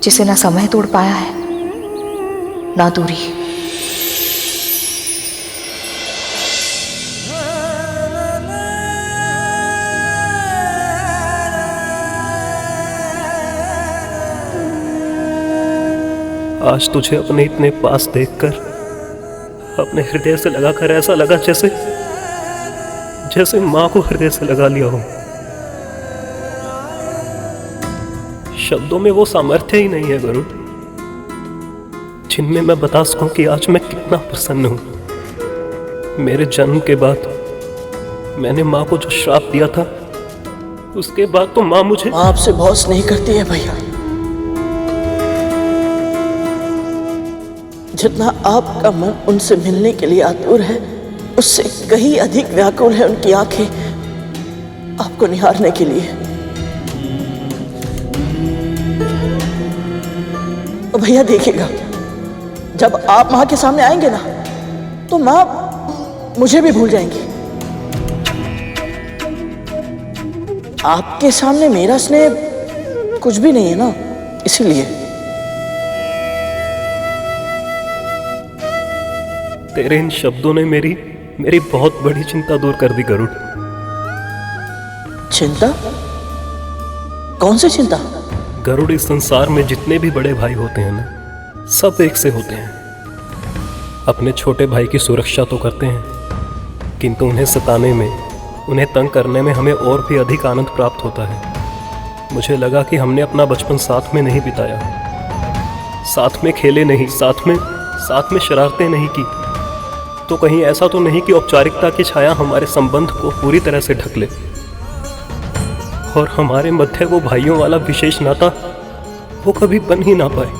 S15: जिसे ना समय तोड़ पाया है ना दूरी।
S11: आज तुझे अपने इतने पास देखकर अपने हृदय से लगाकर ऐसा लगा जैसे मां को हृदय से लगा लिया हो। शब्दों में वो सामर्थ्य ही नहीं है गरुड़, जिनमें मैं बता सकूं कि आज मैं कितना प्रसन्न हूं। मेरे जन्म के बाद मैंने मां को जो श्राप दिया था, उसके बाद तो मां मुझे
S6: आपसे बहुत स्नेह करती है भैया। जितना आपका मन उनसे मिलने के लिए आतुर है, उससे कहीं अधिक व्याकुल है उनकी आंखें आपको निहारने के लिए। और भैया देखिएगा, जब आप मां के सामने आएंगे ना तो मां मुझे भी भूल जाएंगी। आपके सामने मेरा स्नेह कुछ भी नहीं है ना, इसीलिए।
S11: तेरे इन शब्दों ने मेरी बहुत बड़ी चिंता दूर कर दी गरुड़।
S6: चिंता? कौन सी चिंता?
S11: गरुड़, इस संसार में जितने भी बड़े भाई होते हैं ना, सब एक से होते हैं। अपने छोटे भाई की सुरक्षा तो करते हैं, किंतु उन्हें सताने में, उन्हें तंग करने में हमें और भी अधिक आनंद प्राप्त होता है। मुझे लगा कि हमने अपना बचपन साथ में नहीं बिताया, साथ में खेले नहीं, साथ में शरारतें नहीं की, तो कहीं ऐसा तो नहीं कि औपचारिकता की छाया हमारे संबंध को पूरी तरह से ढक ले और हमारे मध्य वो भाइयों वाला विशेष नाता वो कभी बन ही ना पाए।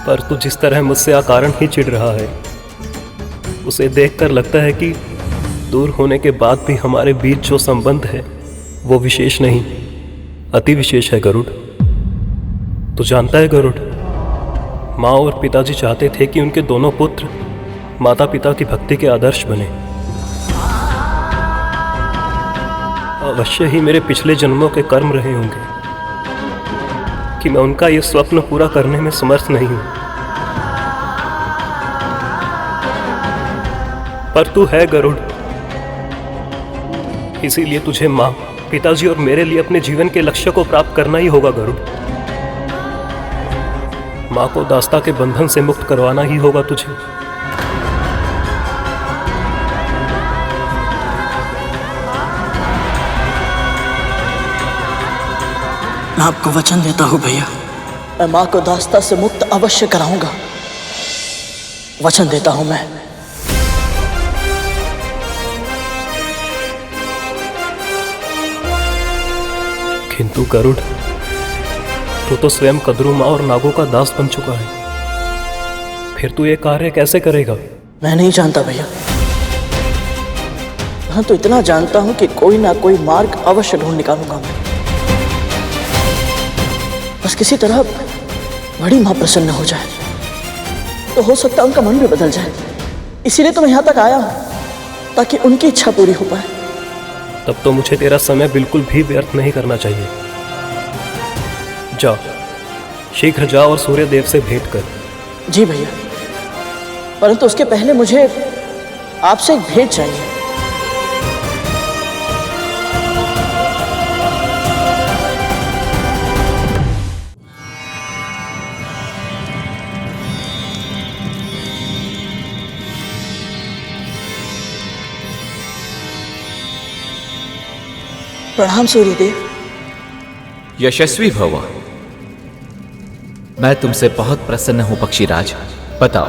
S11: पर तू जिस तरह मुझसे अकारण ही चिढ़ रहा है, उसे देखकर लगता है कि दूर होने के बाद भी हमारे बीच जो संबंध है वो विशेष नहीं, अति विशेष है गरुड़। तू जानता है गरुड़, माँ और पिताजी चाहते थे कि उनके दोनों पुत्र माता पिता की भक्ति के आदर्श बने। अवश्य ही मेरे पिछले जन्मों के कर्म रहे होंगे कि मैं उनका ये स्वप्न पूरा करने में समर्थ नहीं हूं। पर तू है गरुड़, इसीलिए तुझे माँ, पिताजी और मेरे लिए अपने जीवन के लक्ष्य को प्राप्त करना ही होगा गरुड़। माँ को दास्ता के बंधन से मुक्त करवाना ही होगा तुझे।
S6: मैं आपको वचन देता हूं भैया, मैं माँ को दास्ता से मुक्त अवश्य कराऊंगा, वचन देता हूं मैं।
S11: किंतु गरुड़, तू तो स्वयं कद्रू माँ और नागों का दास बन चुका है, फिर तू ये कार्य कैसे करेगा?
S6: मैं नहीं जानता भैया, हाँ तो इतना जानता हूं कि कोई ना कोई मार्ग अवश्य ढूंढ निकालूंगा मैं। बस किसी तरह बड़ी मां प्रसन्न हो जाए तो हो सकता है उनका मन भी बदल जाए। इसीलिए तो मैं यहां तक आया हूं, ताकि उनकी इच्छा पूरी हो पाए।
S11: तब तो मुझे तेरा समय बिल्कुल भी व्यर्थ नहीं करना चाहिए। जा, शीघ्र जा और सूर्य देव से भेंट कर।
S6: जी भैया, परंतु उसके पहले मुझे आपसे एक भेंट चाहिए। प्रणाम सूर्यदेव।
S10: यशस्वी भव। मैं तुमसे बहुत प्रसन्न हूं पक्षीराज। बताओ,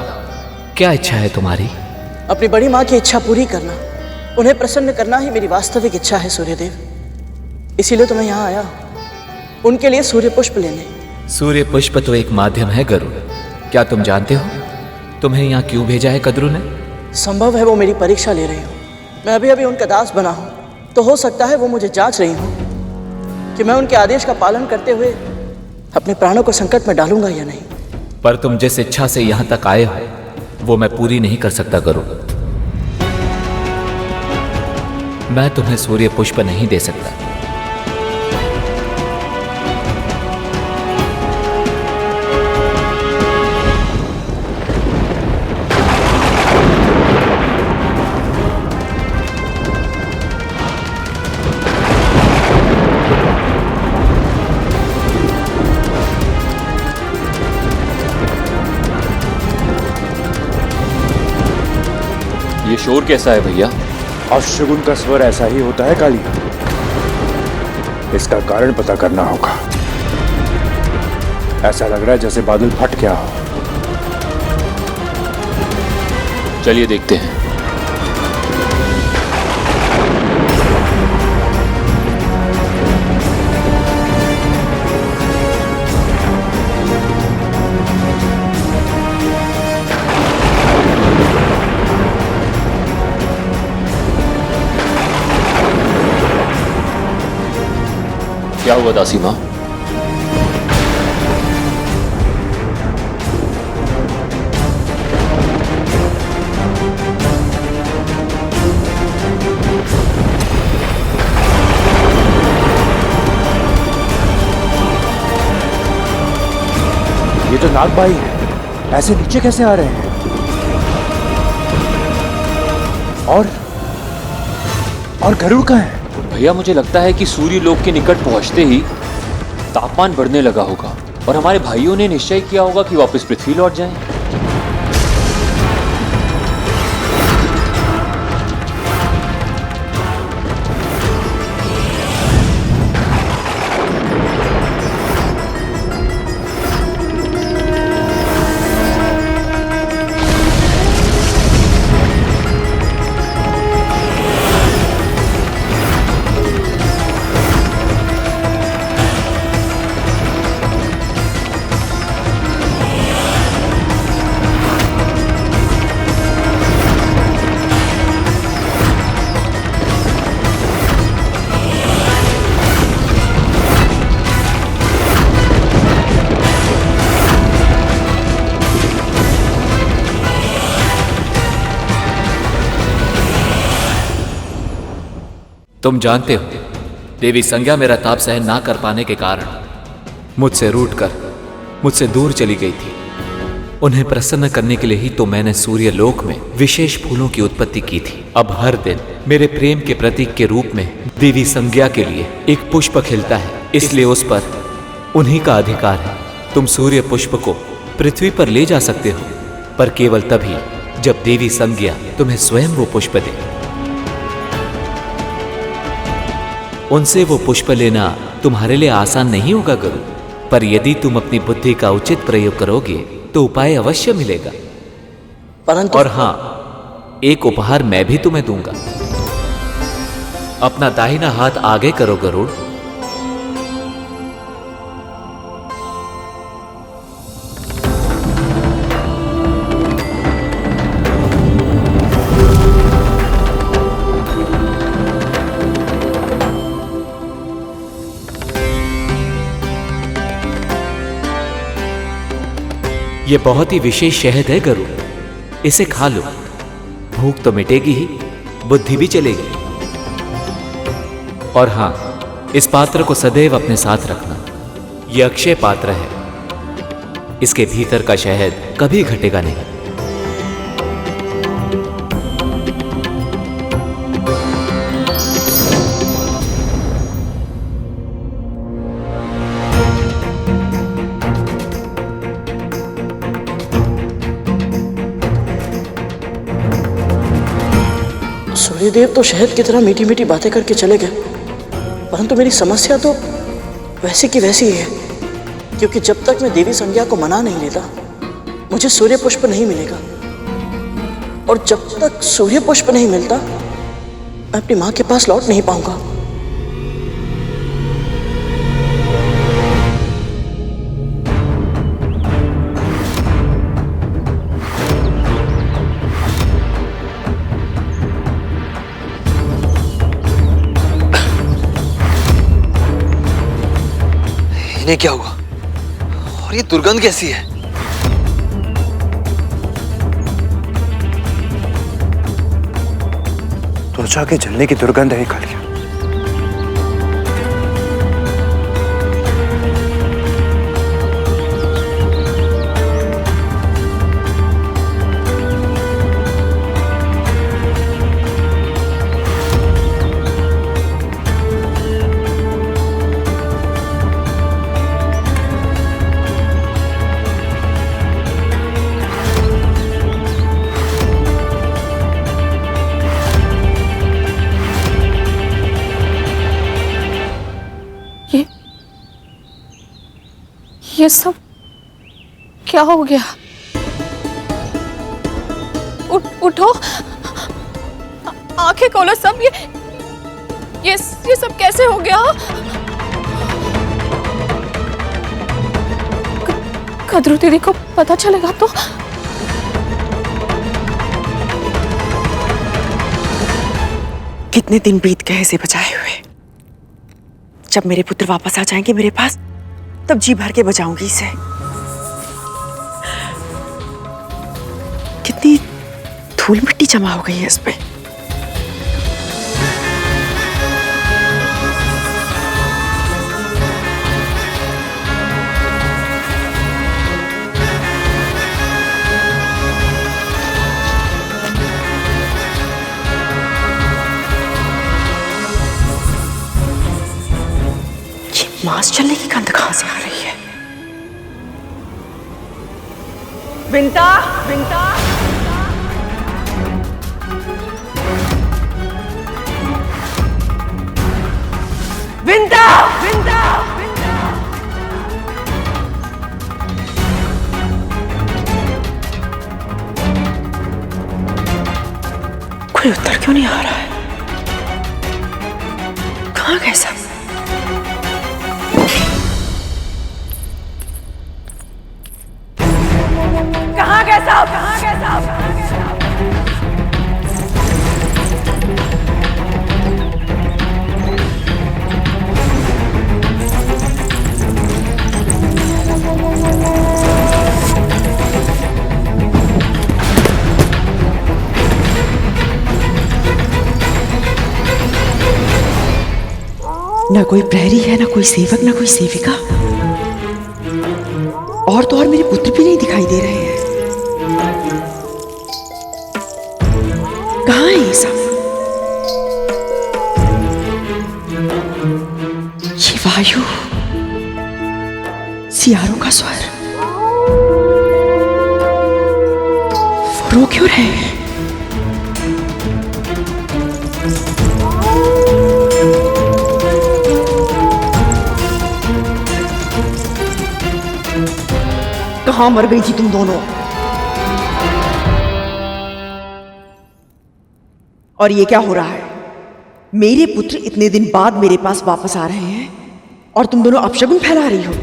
S10: क्या इच्छा है तुम्हारी?
S6: अपनी बड़ी माँ की इच्छा पूरी करना, उन्हें प्रसन्न करना ही मेरी वास्तविक इच्छा है सूर्यदेव। इसीलिए तो मैं यहाँ आया हूँ, उनके लिए सूर्य पुष्प लेने।
S10: सूर्य पुष्प तो एक माध्यम है गरुड़। क्या तुम जानते हो तुम्हें यहाँ क्यों भेजा है कद्रू ने?
S6: संभव है वो मेरी परीक्षा ले रही हो। मैं अभी अभी उनका दास बना हूँ, तो हो सकता है वो मुझे जांच रही हूँ कि मैं उनके आदेश का पालन करते हुए अपने प्राणों को संकट में डालूंगा या नहीं।
S10: पर तुम जिस इच्छा से यहाँ तक आए हो वो मैं पूरी नहीं कर सकता गरुड़। मैं तुम्हें सूर्य पुष्प नहीं दे सकता।
S7: ये शोर कैसा है भैया?
S2: अपशगुन का स्वर ऐसा ही होता है काली। इसका कारण पता करना होगा। ऐसा लग रहा है जैसे बादल फट गया हो।
S7: चलिए देखते हैं। क्या हुआ दासी माँ?
S2: ये तो नागबाई है, ऐसे नीचे कैसे आ रहे हैं? और गरुड़ कहाँ है?
S7: भैया मुझे लगता है कि सूर्य लोक के निकट पहुंचते ही तापमान बढ़ने लगा होगा और हमारे भाइयों ने निश्चय किया होगा कि वापस पृथ्वी लौट जाएं।
S10: तुम जानते हो, देवी संज्ञा मेरा ताप सहन ना कर पाने के कारण मुझसे रूठकर मुझसे दूर चली गई थी। उन्हें प्रसन्न करने के लिए ही तो मैंने सूर्य लोक में विशेष फूलों की उत्पत्ति की थी। अब हर दिन मेरे प्रेम के प्रतीक के रूप में देवी संज्ञा के लिए एक पुष्प खिलता है, इसलिए उस पर उन्हीं का अधिकार है। तुम सूर्य पुष्प को पृथ्वी पर ले जा सकते हो, पर केवल तभी जब देवी संज्ञा तुम्हें स्वयं वो पुष्प दे। उनसे वो पुष्प लेना तुम्हारे लिए आसान नहीं होगा गुरु, पर यदि तुम अपनी बुद्धि का उचित प्रयोग करोगे तो उपाय अवश्य मिलेगा।
S6: परंतु
S10: और हां, एक उपहार मैं भी तुम्हें दूंगा। अपना दाहिना हाथ आगे करो गरुड़। ये बहुत ही विशेष शहद है गरुड़, इसे खा लो। भूख तो मिटेगी ही, बुद्धि भी चलेगी। और हां, इस पात्र को सदैव अपने साथ रखना। यह अक्षय पात्र है, इसके भीतर का शहद कभी घटेगा नहीं।
S6: सूर्यदेव तो शहद की तरह मीठी मीठी बातें करके चले गए, परंतु मेरी समस्या तो वैसी की वैसी ही है, क्योंकि जब तक मैं देवी संज्ञा को मना नहीं लेता मुझे सूर्य पुष्प नहीं मिलेगा, और जब तक सूर्य पुष्प नहीं मिलता मैं अपनी मां के पास लौट नहीं पाऊंगा।
S5: इन्हें क्या हुआ? और ये दुर्गंध कैसी है?
S2: त्वचा के जलने की दुर्गंध है कालिया।
S15: ये सब क्या हो गया? उठो, आंखें खोलो सब। ये सब कैसे हो गया? कद्रू दीदी को पता चलेगा तो?
S3: कितने दिन बीत गए इसे बचाए हुए, जब मेरे पुत्र वापस आ जाएंगे मेरे पास, तब जी भर के बचाऊंगी इसे। कितनी धूल मिट्टी जमा हो गई है इस पे। मांस चलने की गंध कहां से आ रही है? विंता, विंता, विंता, विंता, कोई उत्तर क्यों नहीं आ रहा है? कहां गए सब? कहां गए साहब? कहां गए साहब? ना कोई प्रहरी है, ना कोई सेवक, ना कोई सेविका, और तो और मेरे पुत्र भी नहीं दिखाई दे रहे हैं। कहाँ है ये सब? ये वायु, सियारों का स्वर, वो रो क्यों रहे हैं? कहाँ मर गई थी तुम दोनों? और ये क्या हो रहा है? मेरे पुत्र इतने दिन बाद मेरे पास वापस आ रहे हैं और तुम दोनों अपशगुन फैला रही हो।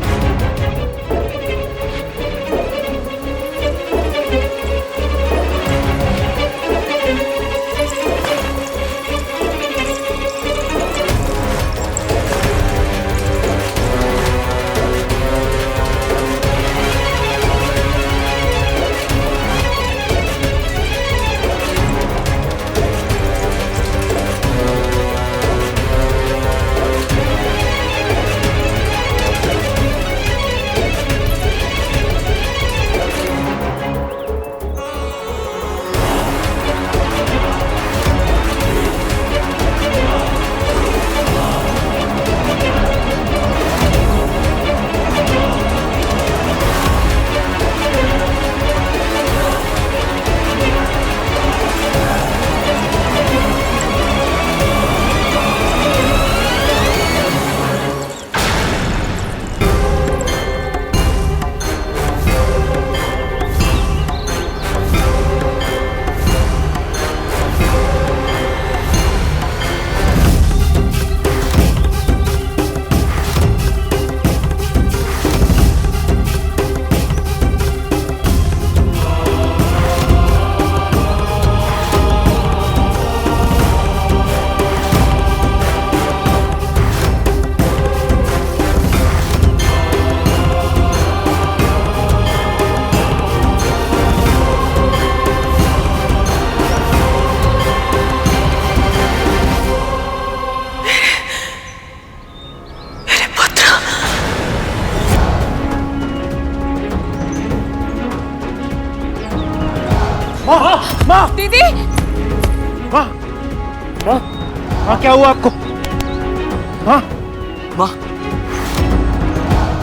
S17: माँ!
S4: दीदी!
S17: माँ! माँ! माँ क्या हुआ आपको? माँ! माँ!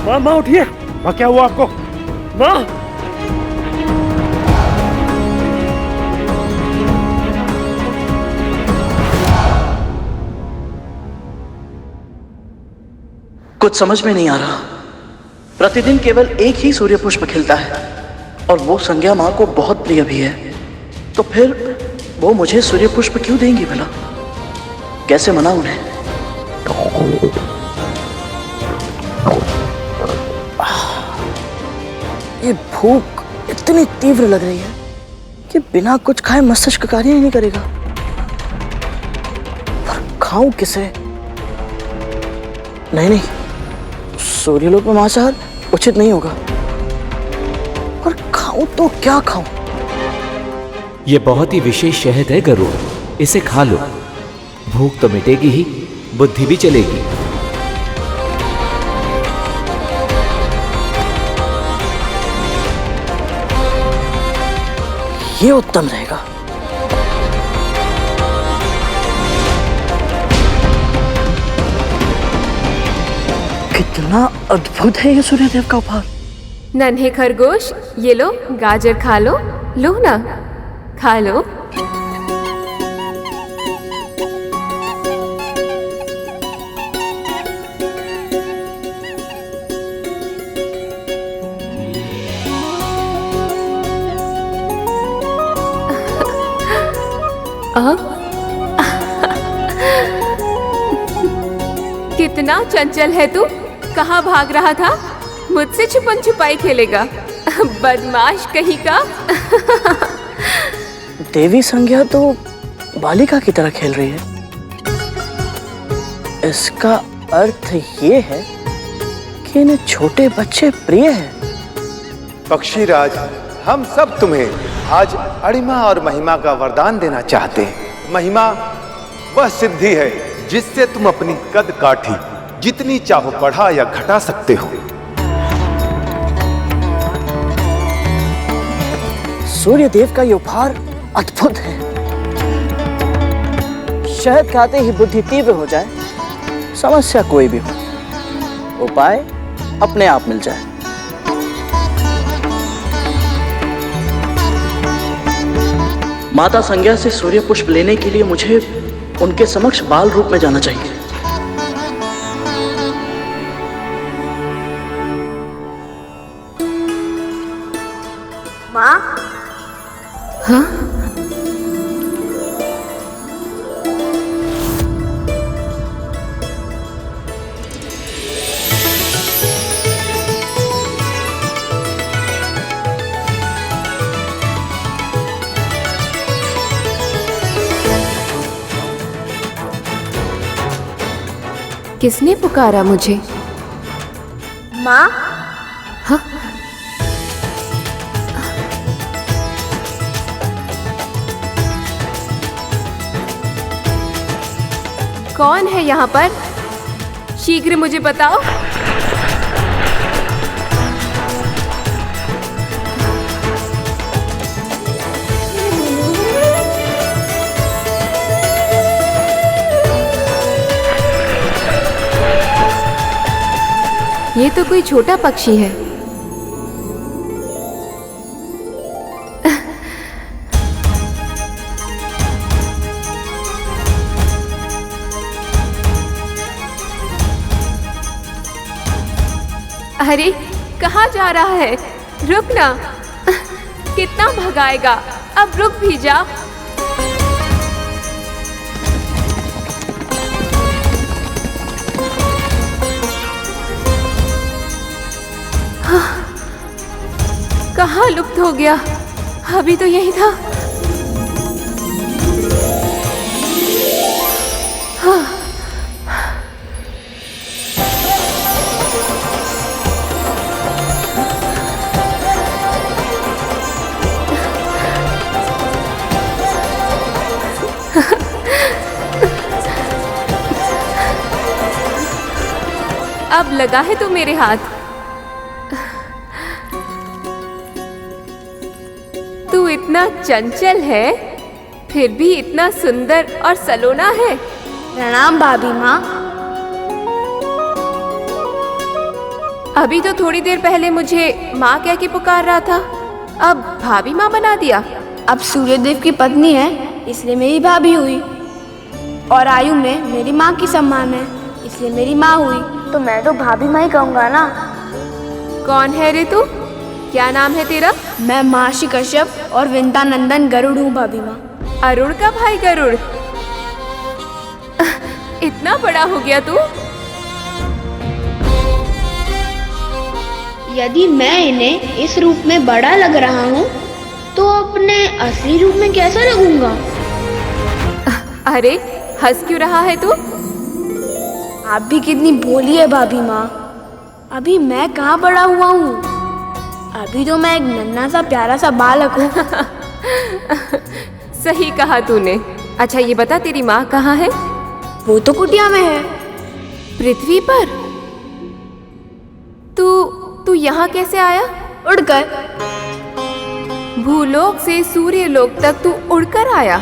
S17: माँ माँ उठिए! माँ क्या हुआ आपको? माँ!
S6: कुछ समझ में नहीं आ रहा। प्रतिदिन केवल एक ही सूर्य पुष्प खिलता है और वो संज्ञा माँ को बहुत प्रिय भी है। तो फिर वो मुझे सूर्य पुष्प क्यों देंगी भला? कैसे मनाऊं उन्हें? ये भूख इतनी तीव्र लग रही है कि बिना कुछ खाए मस्तिष्क कार्य ही नहीं करेगा। पर खाऊं किसे? नहीं नहीं, सूर्यलोक में मांसाहार उचित नहीं होगा। और खाऊं तो क्या खाऊं?
S10: ये बहुत ही विशेष शहद है गरुड़, इसे खा लो। भूख तो मिटेगी ही, बुद्धि भी चलेगी।
S6: ये उत्तम रहेगा। कितना अद्भुत है ये सूर्यदेव का उपहार।
S4: नन्हे खरगोश, ये लो गाजर खा लो। लो ना, खा लो। कितना चंचल है तू। कहाँ भाग रहा था? मुझसे छुपन छुपाई खेलेगा, बदमाश कहीं का।
S6: देवी संज्ञा तो बालिका की तरह खेल रही है। इसका अर्थ ये है कि इन्हें छोटे बच्चे प्रिय हैं।
S16: पक्षीराज, हम सब तुम्हें आज अणिमा और महिमा का वरदान देना चाहते हैं। महिमा वह सिद्धि है जिससे तुम अपनी कद काठी जितनी चाहो बढ़ा या घटा सकते हो।
S6: सूर्यदेव का ये उपहार अद्भुत है। शहद खाते ही बुद्धि तीव्र हो जाए, समस्या कोई भी हो, उपाय अपने आप मिल जाए। माता संज्ञा से सूर्य पुष्प लेने के लिए मुझे उनके समक्ष बाल रूप में जाना चाहिए।
S12: माँ?
S4: हाँ? किसने पुकारा मुझे?
S12: माँ?
S4: हाँ? कौन है यहाँ पर? शीघ्र मुझे बताओ। ये तो कोई छोटा पक्षी है। अरे कहाँ जा रहा है? रुक ना। कितना भगाएगा? अब रुक भी जा। कहाँ लुप्त हो गया? अभी तो यही था। हाँ। अब लगा है तू मेरे हाथ। तू इतना चंचल है, फिर भी इतना सुंदर और सलोना है।
S12: प्रणाम भाभी माँ।
S4: अभी तो थोड़ी देर पहले मुझे माँ कह के पुकार रहा था, अब भाभी माँ बना दिया।
S12: अब सूर्यदेव की पत्नी है, इसलिए मेरी भाभी हुई। और आयु में मेरी माँ की समान है, इसलिए मेरी माँ हुई। तो मैं तो भाभी माँ ही कहूँगा ना।
S4: कौन है रे तू? क्या नाम है तेरा?
S12: मैं महर्षि कश्यप और विंता नंदन गरुड़ हूँ भाभी माँ।
S4: अरुण का भाई गरुड़? इतना बड़ा हो गया तू?
S12: यदि मैं इन्हें इस रूप में बड़ा लग रहा हूँ, तो अपने असली रूप में कैसा लगूंगा?
S4: अरे हंस क्यों रहा है तू?
S18: आप भी कितनी भोली है भाभी माँ। अभी मैं कहाँ बड़ा हुआ हूँ, अभी तो मैं एक नन्हा सा प्यारा सा बालक हूँ।
S19: सही कहा तूने। अच्छा ये बता, तेरी माँ कहाँ है?
S18: वो तो कुटिया में है।
S19: पृथ्वी पर? तू यहाँ कैसे आया?
S18: उड़कर।
S19: भूलोक से सूर्यलोक तक तू उड़कर आया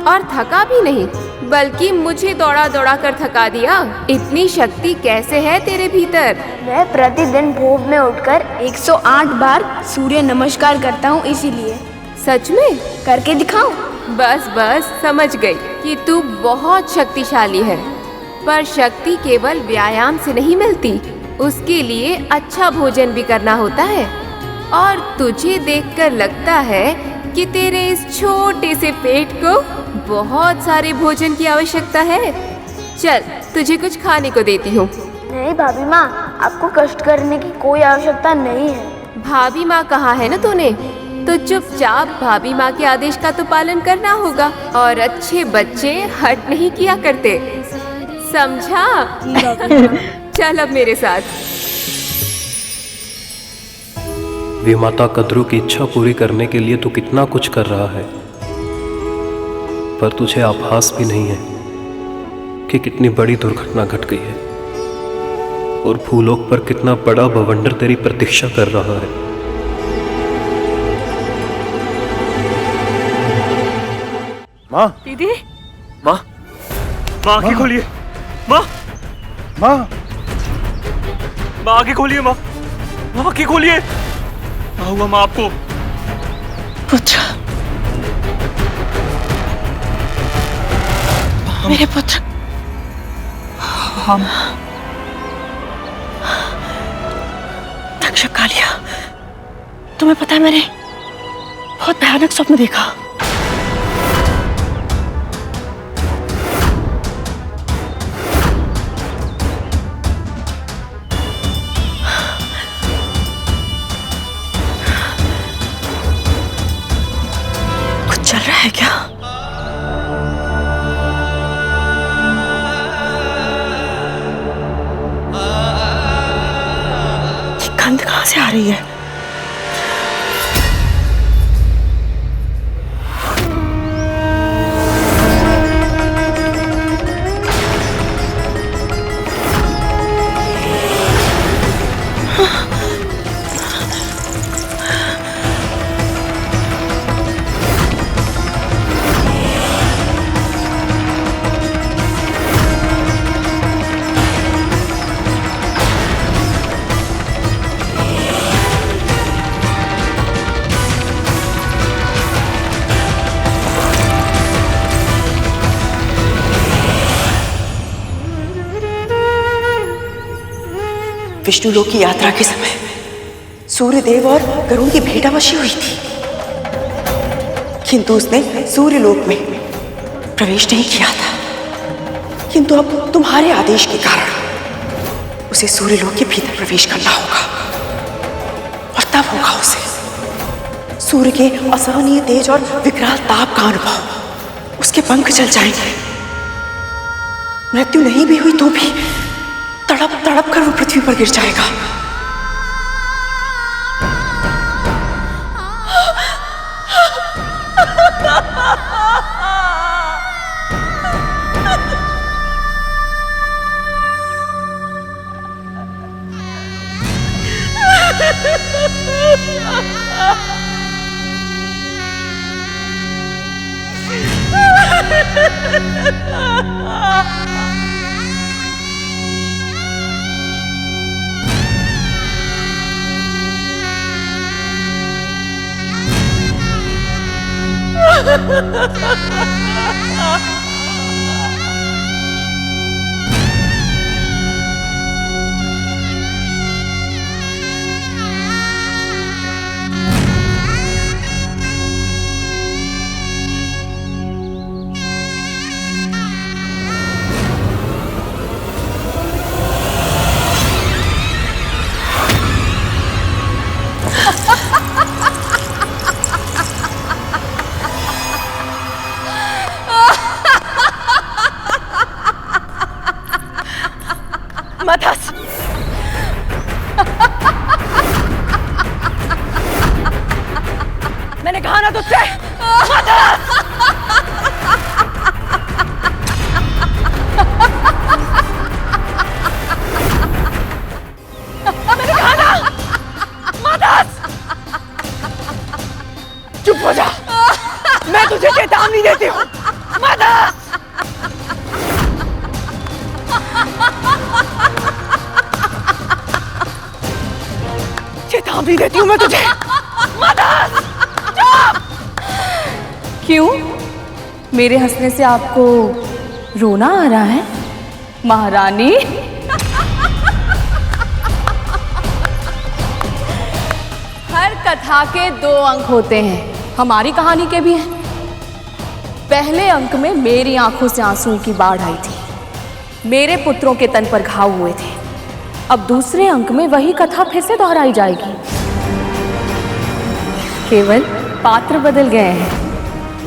S19: और थका भी नहीं, बल्कि मुझे दौड़ा दौड़ा कर थका दिया। इतनी शक्ति कैसे है तेरे भीतर?
S18: मैं प्रतिदिन भोर में उठकर 108 बार सूर्य नमस्कार करता हूँ, इसीलिए।
S19: सच में?
S18: करके दिखाऊं?
S19: बस समझ गई कि तू बहुत शक्तिशाली है। पर शक्ति केवल व्यायाम से नहीं मिलती, उसके लिए अच्छा भोजन भी करना होता है। और तुझे देखकर लगता है कि तेरे इस छोटे से पेट को बहुत सारे भोजन की आवश्यकता है। चल तुझे कुछ खाने को देती हूँ।
S18: नहीं भाभी माँ, आपको कष्ट करने की कोई आवश्यकता नहीं है।
S19: भाभी माँ कहा है ना तूने, तो चुपचाप भाभी माँ के आदेश का तो पालन करना होगा। और अच्छे बच्चे हट नहीं किया करते, समझा? चल अब मेरे साथ।
S11: विमाता कद्रू की इच्छा पूरी करने के लिए तू कितना कुछ कर रहा है, पर तुझे आभास भी नहीं है कि कितनी बड़ी दुर्घटना घट गई है और भूलोक पर कितना बड़ा बवंडर तेरी प्रतीक्षा कर रहा है।
S17: माँ,
S19: दीदी,
S17: माँ, माँ आंखें खोलिए। माँ, माँ, माँ आंखें खोलिए। माँ, माँ आंखें खोलिए। क्या हुआ माँ आपको?
S3: पुत्र, मेरे पुत्र। हम तक्षक कालिया, तुम्हें पता है मैंने बहुत भयानक स्वप्न देखा। कुछ चल रहा है क्या? ये गंध कहां से आ रही है? विष्णु लोक की यात्रा के समय सूर्यदेव और गरुड़ की भेंटावशी हुई थी, किंतु उसने सूर्यलोक में प्रवेश नहीं किया था। किंतु अब तुम्हारे आदेश के कारण उसे सूर्यलोक के भीतर प्रवेश करना होगा, और तब होगा उसे सूर्य के असहनीय तेज और विकराल ताप का अनुभव। उसके पंख जल जाएंगे, मृत्यु नहीं भी हुई तो भी तड़प तड़प कर वो पृथ्वी पर गिर जाएगा। मत हंस। मैंने कहा ना तुझसे मत हंस। मैंने कहा ना मत हंस। चुप हो जा, मैं तुझे चेतावनी देती हूँ, मत हंस। चेतावनी देती हूँ मैं तुझे, मत हंस।
S15: क्यों? मेरे हंसने से आपको रोना आ रहा है महारानी? हर कथा के 2 अंक होते हैं, हमारी कहानी के भी हैं। पहले अंक में मेरी आंखों से आंसुओं की बाढ़ आई थी, मेरे पुत्रों के तन पर घाव हुए थे। अब दूसरे अंक में वही कथा फिर से दोहराई जाएगी, केवल पात्र बदल गए हैं।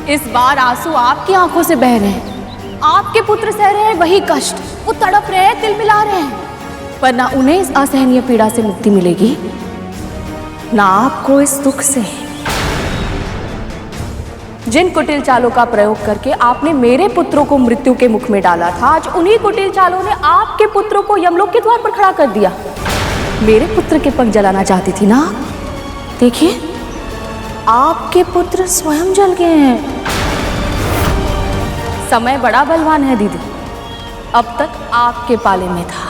S15: इस बार आंसू आपकी आंखों से बह रहे हैं, आपके पुत्र सह रहे हैं वही कष्ट, वो तड़प रहे हैं, तिलमिला रहे हैं, पर ना उन्हें इस असहनीय पीड़ा से मुक्ति मिलेगी, ना आपको इस दुख से। जिन कुटिल चालों का प्रयोग करके आपने मेरे पुत्रों को मृत्यु के मुख में डाला था, आज उन्हीं कुटिल चालों ने आपके पुत्रों को यमलोक के द्वार पर खड़ा कर दिया। मेरे पुत्र के पंख जलाना चाहती थी ना आप? देखिए, आपके पुत्र स्वयं जल गए हैं। समय बड़ा बलवान है दीदी, अब तक आपके पाले में था,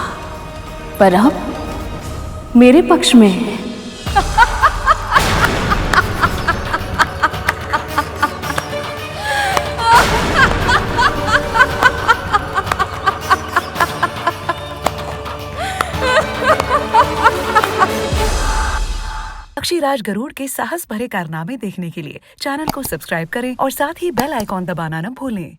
S15: पर अब मेरे पक्ष में है।
S20: पक्षीराज गरुड़ के साहस भरे कारनामे देखने के लिए चैनल को सब्सक्राइब करें और साथ ही बेल आइकॉन दबाना न भूलें।